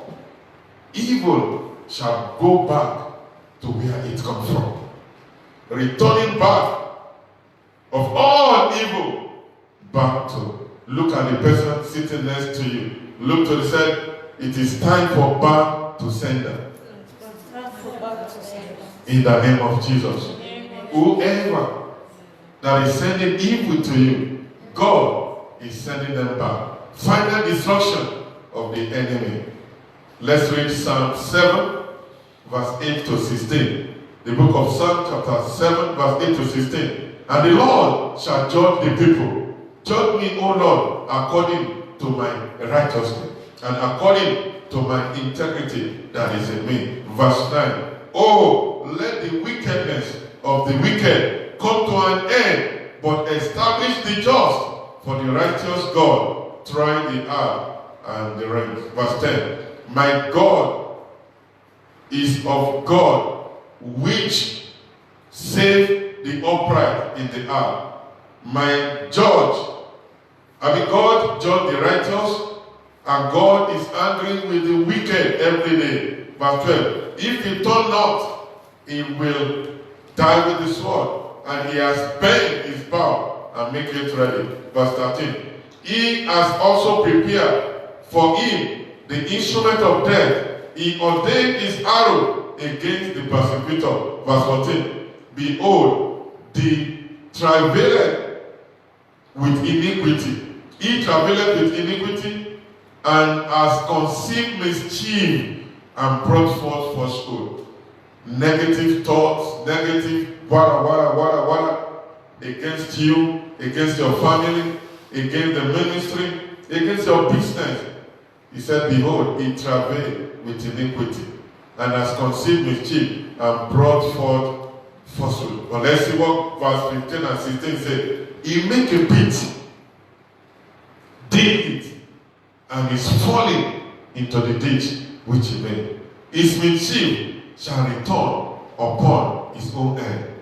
evil shall go back to where it comes from. Returning back of all evil back to. Look at the person sitting next to you. Look to the side. It is time for back to sender. In the name of Jesus. Amen. Whoever that is sending evil to you, God is sending them back. Final destruction of the enemy. Let's read Psalm 7, verse 8 to 16. The book of Psalm chapter 7, verse 8 to 16. And the Lord shall judge the people. Judge me, O Lord, according to my righteousness and according to my integrity that is in me. Verse 9. Oh, let the wickedness of the wicked come to an end, but establish the just, for the righteous God trying the earth and the reins. Verse 10. My God is of God, which save the upright in the earth. My judge, God judge the righteous, and God is angry with the wicked every day. Verse 12. If he turn not, he will die with the sword, and he has bent his bow and make it ready. Verse 13. He has also prepared for him the instrument of death. He ordained his arrow against the persecutor. Verse 14. Behold, the travaileth with iniquity. He travaileth with iniquity, and has conceived mischief, and brought forth falsehood. Negative thoughts, negative wada against you, against your family, against the ministry, against your business. He said, behold, he travailed with iniquity, and has conceived mischief, and brought forth falsehood. But let's see what verse 15 and 16 say. He make a pit, dig it, and is falling into the ditch which he made. His mischief shall return upon his own head,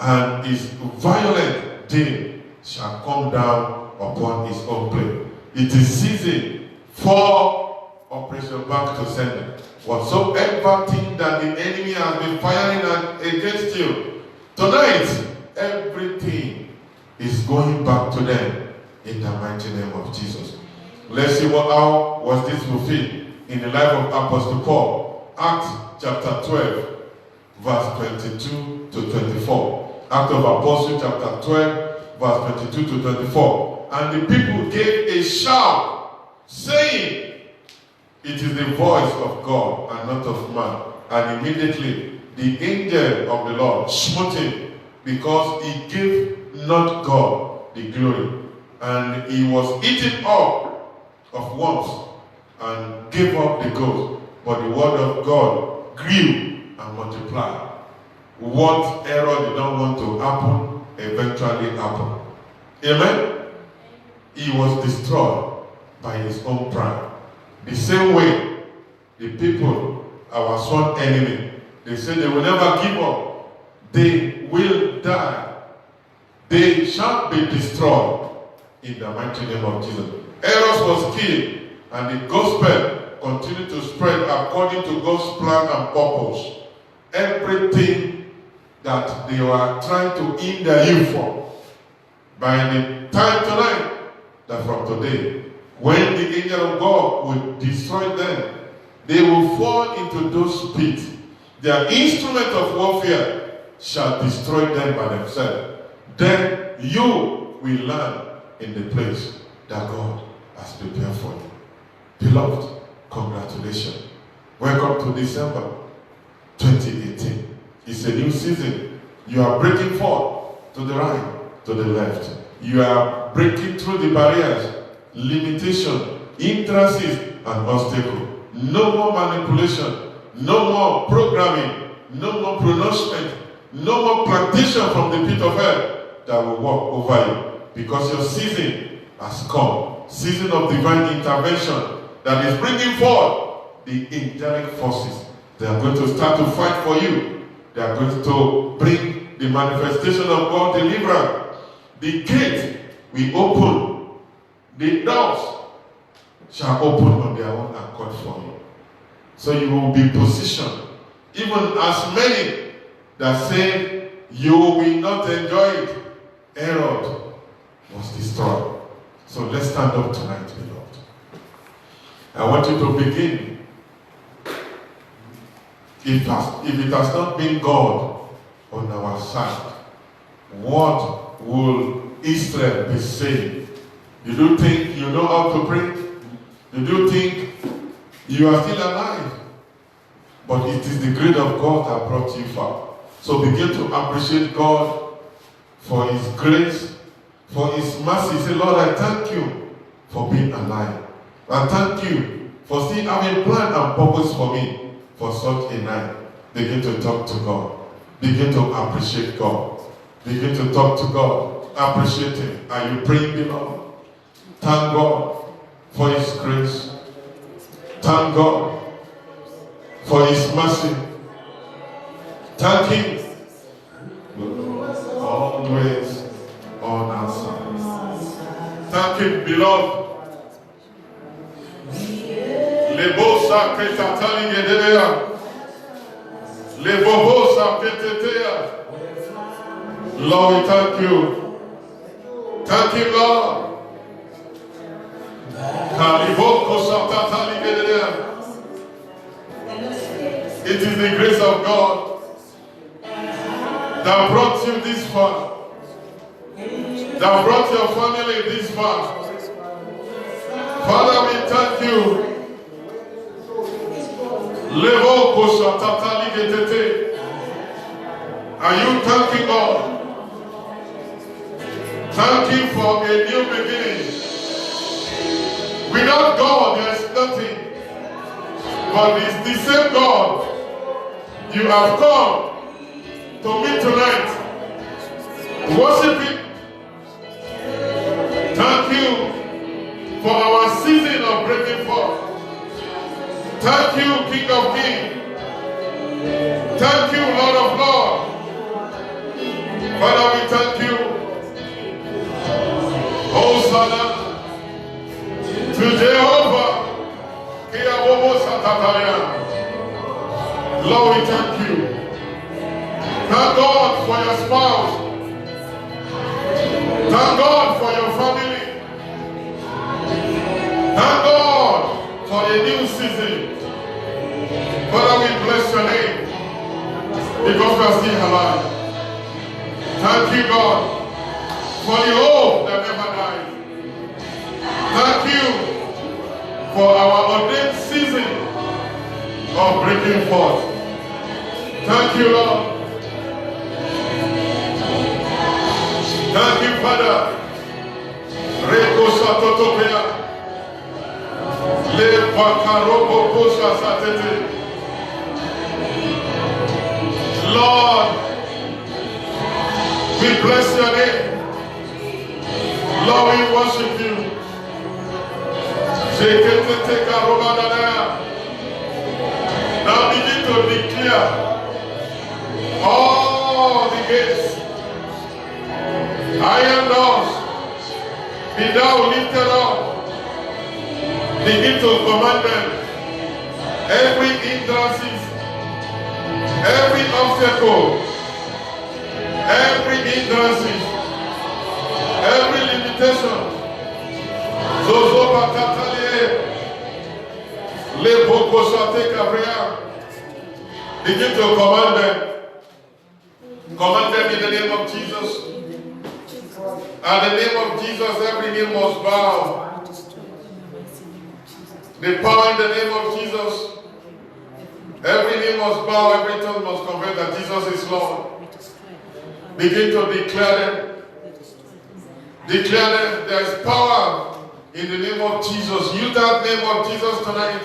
and his violent deed shall come down upon his own plane. It is season for Operation Back to Sender. Whatsoever thing that the enemy has been firing against you, tonight, everything is going back to them in the mighty name of Jesus. Let's see how was this fulfilled in the life of Apostle Paul. Acts chapter 12, verse 22 to 24. Act of Apostles chapter 12, verse 22 to 24. And the people gave a shout, saying, "It is the voice of God and not of man." And immediately the angel of the Lord smote him, because he gave not God the glory. And he was eaten up of worms and gave up the ghost. But the word of God grew and multiplied. What Herod did not want to happen eventually happened. Amen? He was destroyed by his own pride. The same way, the people, our sworn enemy, they say they will never give up. They will die. They shall be destroyed in the mighty name of Jesus. Herod was killed, and the gospel continued to spread according to God's plan and purpose. Everything that they were trying to hinder you from, by the time tonight, that from today, when the angel of God will destroy them, they will fall into those pits. Their instrument of warfare shall destroy them by themselves. Then you will land in the place that God has prepared for you. Beloved, congratulations. Welcome to December 2018. It's a new season. You are breaking forth to the right, to the left. You are breaking through the barriers, limitation, hindrances, and obstacles. No more manipulation, no more programming, no more pronouncement, no more plantation from the pit of hell that will walk over you. Because your season has come. Season of divine intervention that is bringing forth the angelic forces. They are going to start to fight for you. They are going to bring the manifestation of God deliverance. The gate will open. The doors shall open on their own accord for you. So you will be positioned. Even as many that say you will not enjoy it, Herod was destroyed. So let's stand up tonight, beloved. I want you to begin. If it has not been God on our side, what will Israel be saying? You do think you know how to pray? You do think you are still alive? But it is the grace of God that brought you far. So begin to appreciate God for His grace, for His mercy. Say, Lord, I thank you for being alive. I thank you for still having a plan and purpose for me for such a night. Begin to talk to God. Begin to appreciate God. Begin to talk to God. Appreciate Him. Are you praying, beloved? Thank God for His grace. Thank God for His mercy. Thank Him. Always on our side. Thank Him, beloved. Lebosa ketatali gedea. Lebobosa ketetea. Lord, we thank you. Thank Him, Lord. It is the grace of God that brought you this far, that brought your family this far. Father, we thank you. Are you thanking God? Thank Him for a new beginning. Without God, there is nothing. But it's the same God you have come to meet tonight. Worship Him. Thank you for our season of breaking forth. Thank you, King of Kings. Thank you, Lord of Lords. Father, we thank you. Oh, Son Lord, we thank you. Thank God for your spouse. Thank God for your family. Thank God for a new season. Father, we bless your name because we are still alive. Thank you, God, for the hope that never dies. Thank you for our ordained season of breaking forth. Thank you, Lord. Thank you, Father. Reko satotopea. Le bakarobo posha satete. Lord, we bless your name. Lord, we worship you. Now begin to declare all the gates. Iron doors, be thou lifted up. Begin to command them. Every hindrance, every obstacle, every hindrance, every limitation. Begin to command them. Command them in the name of Jesus. At the name of Jesus, every knee must bow. The power in the name of Jesus. Every knee must bow, every tongue must confess that Jesus is Lord. Begin to declare them. Declare them. There is power in the name of Jesus. Use that name of Jesus tonight.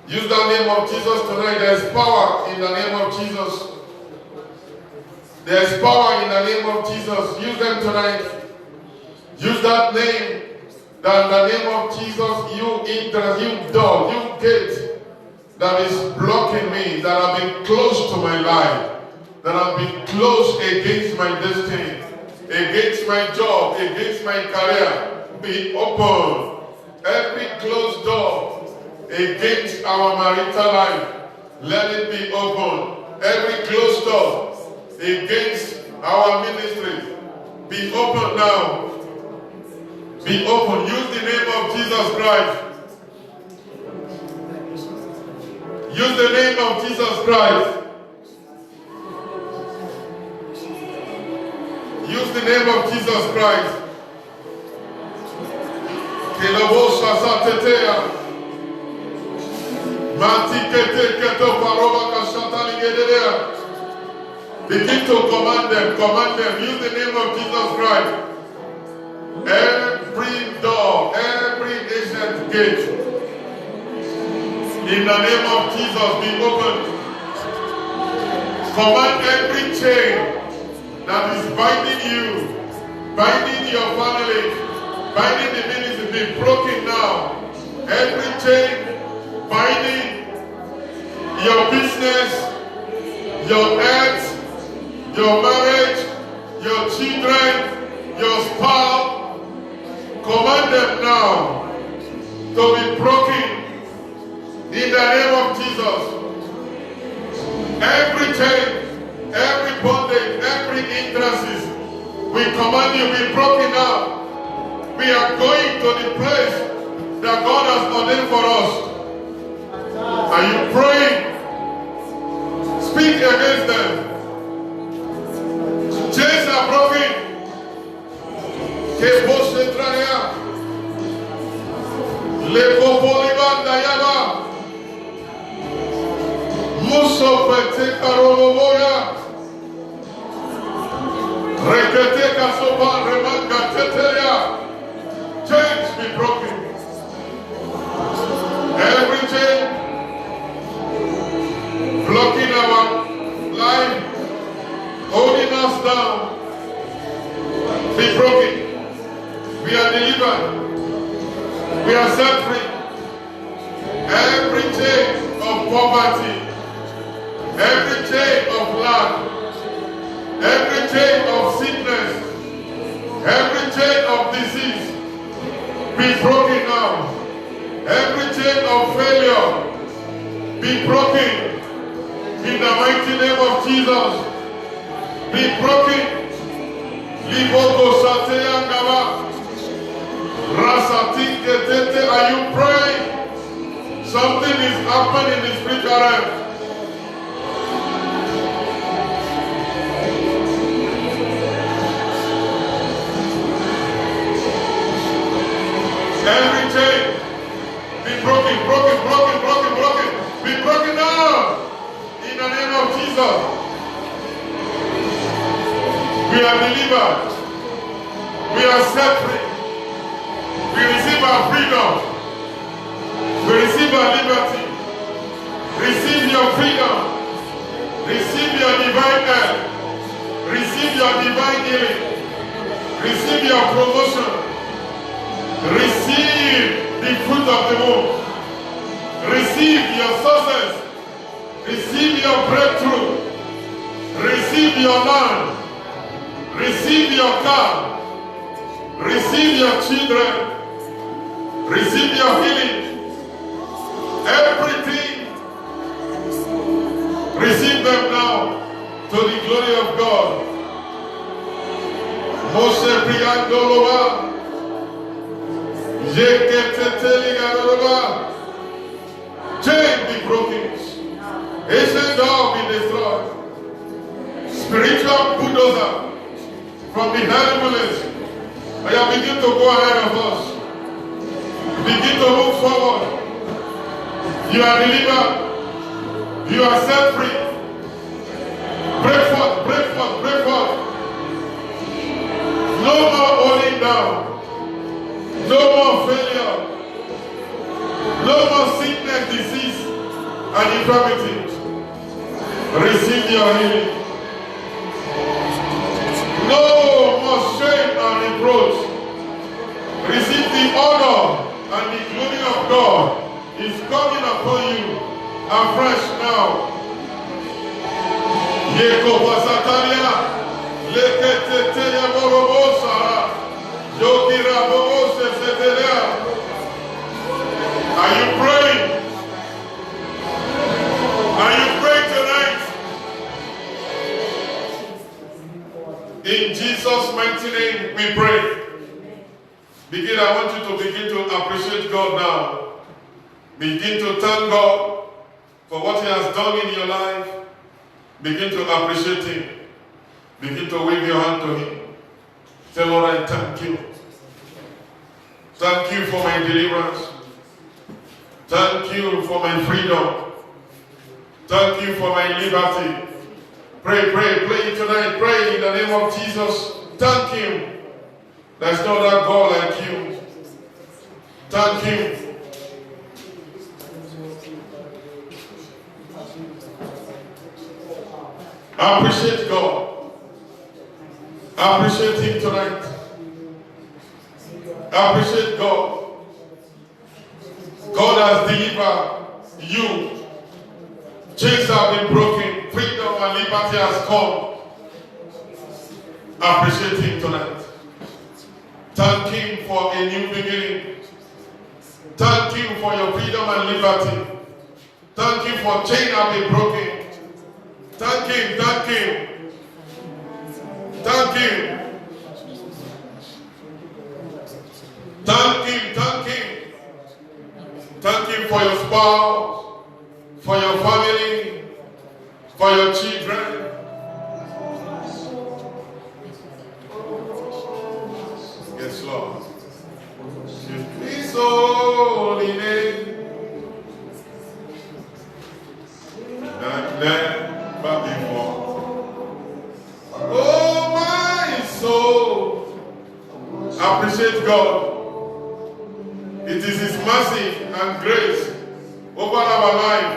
Use that name of Jesus tonight. There is power in the name of Jesus. There is power in the name of Jesus. Use them tonight. Use that name. That in the name of Jesus, you door, you gate that is blocking me, that have been close to my life, that have been close against my destiny, against my job, against my career, be open. Every closed door against our marital life, let it be open. Every closed door against our ministry, be open now. Be open. Use the name of Jesus Christ. Use the name of Jesus Christ. Use the name of Jesus Christ. Begin to command them. Command them. Use the name of Jesus Christ. Every door, every ancient gate, in the name of Jesus, be opened. Command every chain that is binding you, binding your family, binding the ministry, be broken now. Every chain binding your business, your health, your marriage, your children, your spouse, command them now to be broken in the name of Jesus. Every chain, every bondage, every hindrance, we command you be broken now. We are going to the place that God has ordained for us. Are you praying? Speak against them. Chains are broken. Le Popolibanda Yaba Muso Pete Karolovoya Rekete Kasoba Remanga Teteria. Chains be broken. Every chain blocking our life, holding us down, be broken. We are delivered. We are set free. Every chain of poverty, every chain of lack, every chain of sickness, every chain of disease, be broken now. Every chain of failure, be broken. In the mighty name of Jesus, be broken. Liboko Sateya Gaba. Rasatike Tete, are you praying? Something is happening in the spiritual realm. Every chain be broken, broken, broken, broken, broken. Be broken now. In the name of Jesus. We are delivered. We are set free. We receive our freedom. We receive our liberty. Receive your freedom. Receive your divine help. Receive your divine healing. Receive your promotion. Receive the fruit of the womb. Receive your success. Receive your breakthrough. Receive your land. Receive your car. Receive your children. Receive your healing. Everything. Receive them now to the glory of God. Moshe Priyandolova. Chain be broken. Ancient door be destroyed. Spiritual bulldozer from the heavens. I am begin to go ahead of us. Begin to move forward. You are delivered. You are set free. Break forth, break forth, break forth. No more holding down. No more failure. No more sickness, disease, and infirmity. Receive your healing. No more shame and reproach. Receive the honor and the glory of God is coming upon you afresh now. Yekova Sataria, Lekete Yaborobosara, Yokira Bobose Seteria. Are you praying? Are you praying tonight? In Jesus' mighty name we pray. I want you to begin to appreciate God now. Begin to thank God for what He has done in your life. Begin to appreciate Him. Begin to wave your hand to Him. Say, Lord, I thank you. Thank you for my deliverance. Thank you for my freedom. Thank you for my liberty. Pray, pray, pray tonight. Pray in the name of Jesus. Thank Him. There's no other God like you. Thank Him. Appreciate God. Appreciate Him tonight. Appreciate God. God has delivered you. Chains have been broken. Freedom and liberty has come. Appreciate Him tonight. Thank Him for a new beginning. Thank Him for your freedom and liberty. Thank Him for chains have been broken. Thank Him, thank Him. Thank Him. Thank Him, thank Him. Thank Him for your spouse, for your family, for your children. Yes, Lord. His holy name, like never before. Oh, my soul, appreciate God. It is His mercy and grace over our life,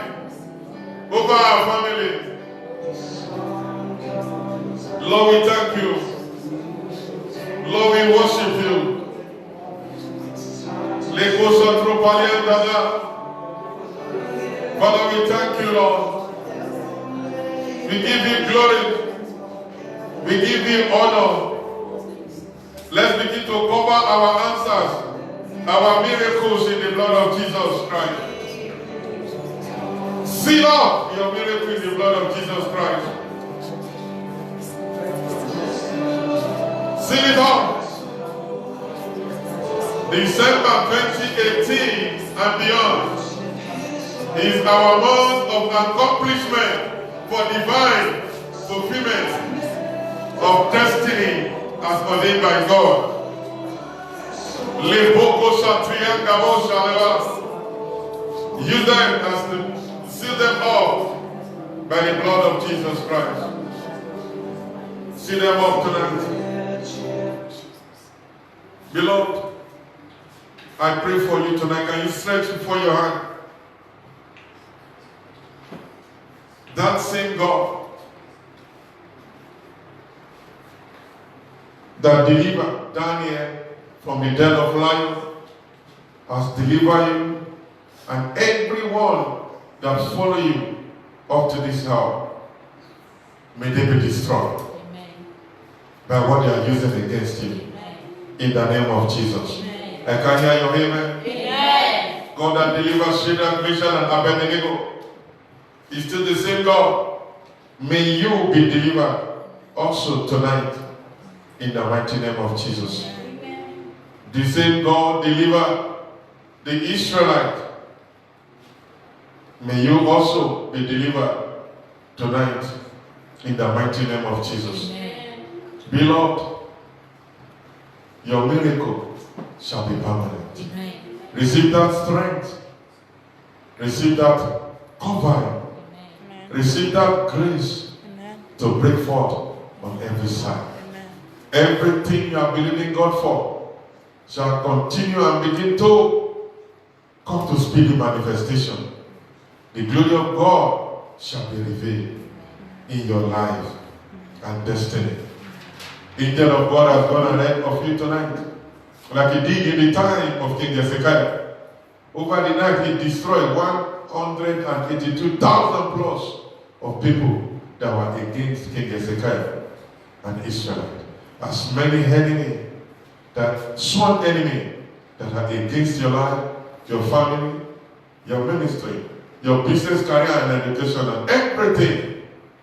over our family. Lord, we thank you. Lord, we worship you. Father, we thank you, Lord. We give you glory. We give you honor. Let's begin to cover our answers, our miracles in the blood of Jesus Christ. Seal up your miracle in the blood of Jesus Christ. Seal it up. December 2018 and beyond is our month of accomplishment for divine fulfillment of destiny as ordained by God. Use them as to seal them up by the blood of Jesus Christ. Seal them up tonight. Beloved, I pray for you tonight. Can you stretch before your hand? That same God that delivered Daniel from the den of lions has delivered you and everyone that follow you up to this hour. May they be destroyed. Amen. By what they are using against you. Amen. In the name of Jesus. Amen. I can hear your amen. Amen. God that delivers Shadrach, Meshach, and Abednego is still the same God. May you be delivered also tonight in the mighty name of Jesus. Amen. The same God delivered the Israelites. May you also be delivered tonight in the mighty name of Jesus. Amen. Beloved, your miracle shall be permanent. Amen. Receive that strength. Receive that covering. Amen. Receive that grace. Amen. To break forth on every side. Amen. Everything you are believing God for shall continue and begin to come to speedy manifestation. The glory of God shall be revealed in your life and destiny. The angel of God has gone ahead of you tonight, like he did in the time of King Hezekiah. Over the night, he destroyed 182,000 plus of people that were against King Hezekiah and Israel. As many enemy, that sworn enemy that are against your life, your family, your ministry, your business, career, and education, and everything,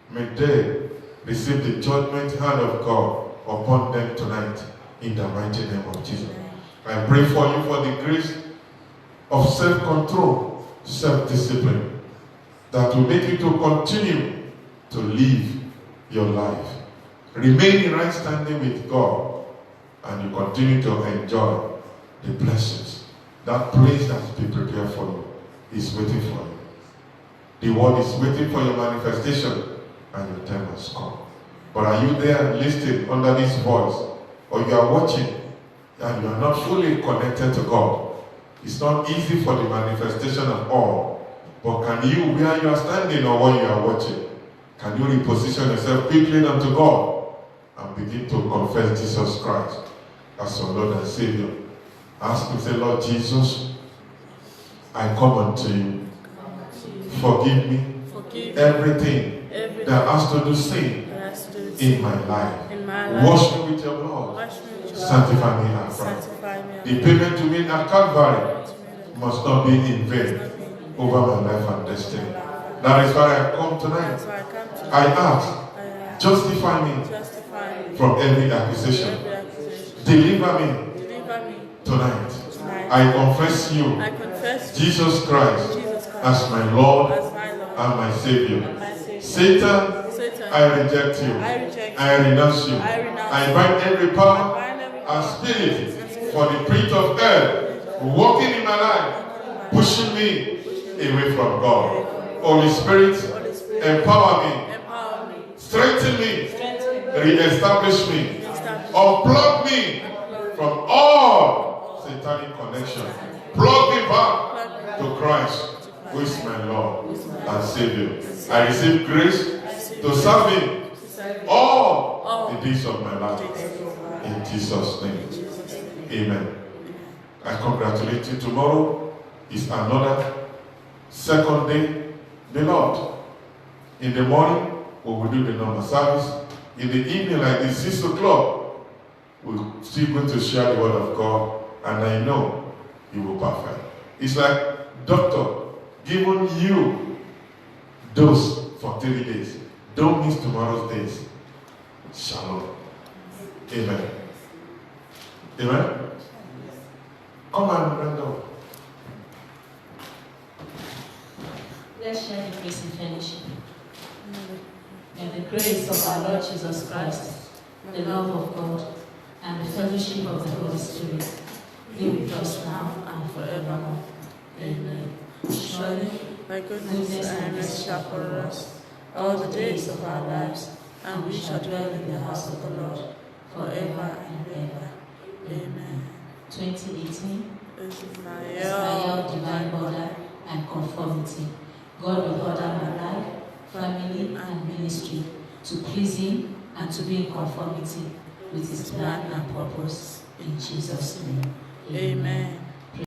may they receive the judgment hand of God upon them tonight in the mighty name of Jesus. I pray for you for the grace of self-control, self-discipline, that will make you to continue to live your life. Remain in right standing with God, and you continue to enjoy the blessings. That place that has been prepared for you is waiting for you. The world is waiting for your manifestation, and your time has come. But are you there listening under this voice, or you are watching and you are not fully connected to God? It's not easy for the manifestation of all. But can you, where you are standing or where you are watching, can you reposition yourself quickly unto God and begin to confess Jesus Christ as your Lord and Savior? Ask him, say, Lord Jesus, I come unto you. Forgive me everything that has to do sin in my life. Wash me with your blood. Sanctify me afresh. The payment to me at Calvary must not be in vain over my life and destiny. That is why I come tonight. I ask, justify me from every accusation. Deliver me tonight. I confess you, Jesus Christ, as my Lord and my Savior. Satan, I reject you. I renounce you. I bind every power and spirit for the prince of hell walking in my life, pushing me away from God. Holy Spirit, empower me, strengthen me, re-establish me, unplug me from all satanic connection. Plug me back to Christ, who is my Lord and Savior. I receive grace to serve him all the days of my life. In Jesus' name. Amen. I congratulate you. Tomorrow is another second day. Beloved, in the morning, we will do the normal service. In the evening, like this, 6 o'clock, we're still going to share the word of God, and I know you will perfect. It's like doctor giving you Dose for 3 days. Don't miss tomorrow's days. Shalom. Amen. Amen. Come on, Brenda. Let's share the grace in fellowship. May the grace of our Lord Jesus Christ, the love of God, and the fellowship of the Holy Spirit be with us now and forevermore. Amen. Surely, Thy goodness and mercy shall follow us all the days of our lives, and we shall dwell in the house of the Lord forever and ever. Amen. 2018 This is my is my year of divine order and conformity. God will order my life, family, and ministry to please Him and to be in conformity with His plan and purpose. In Jesus' name. Amen.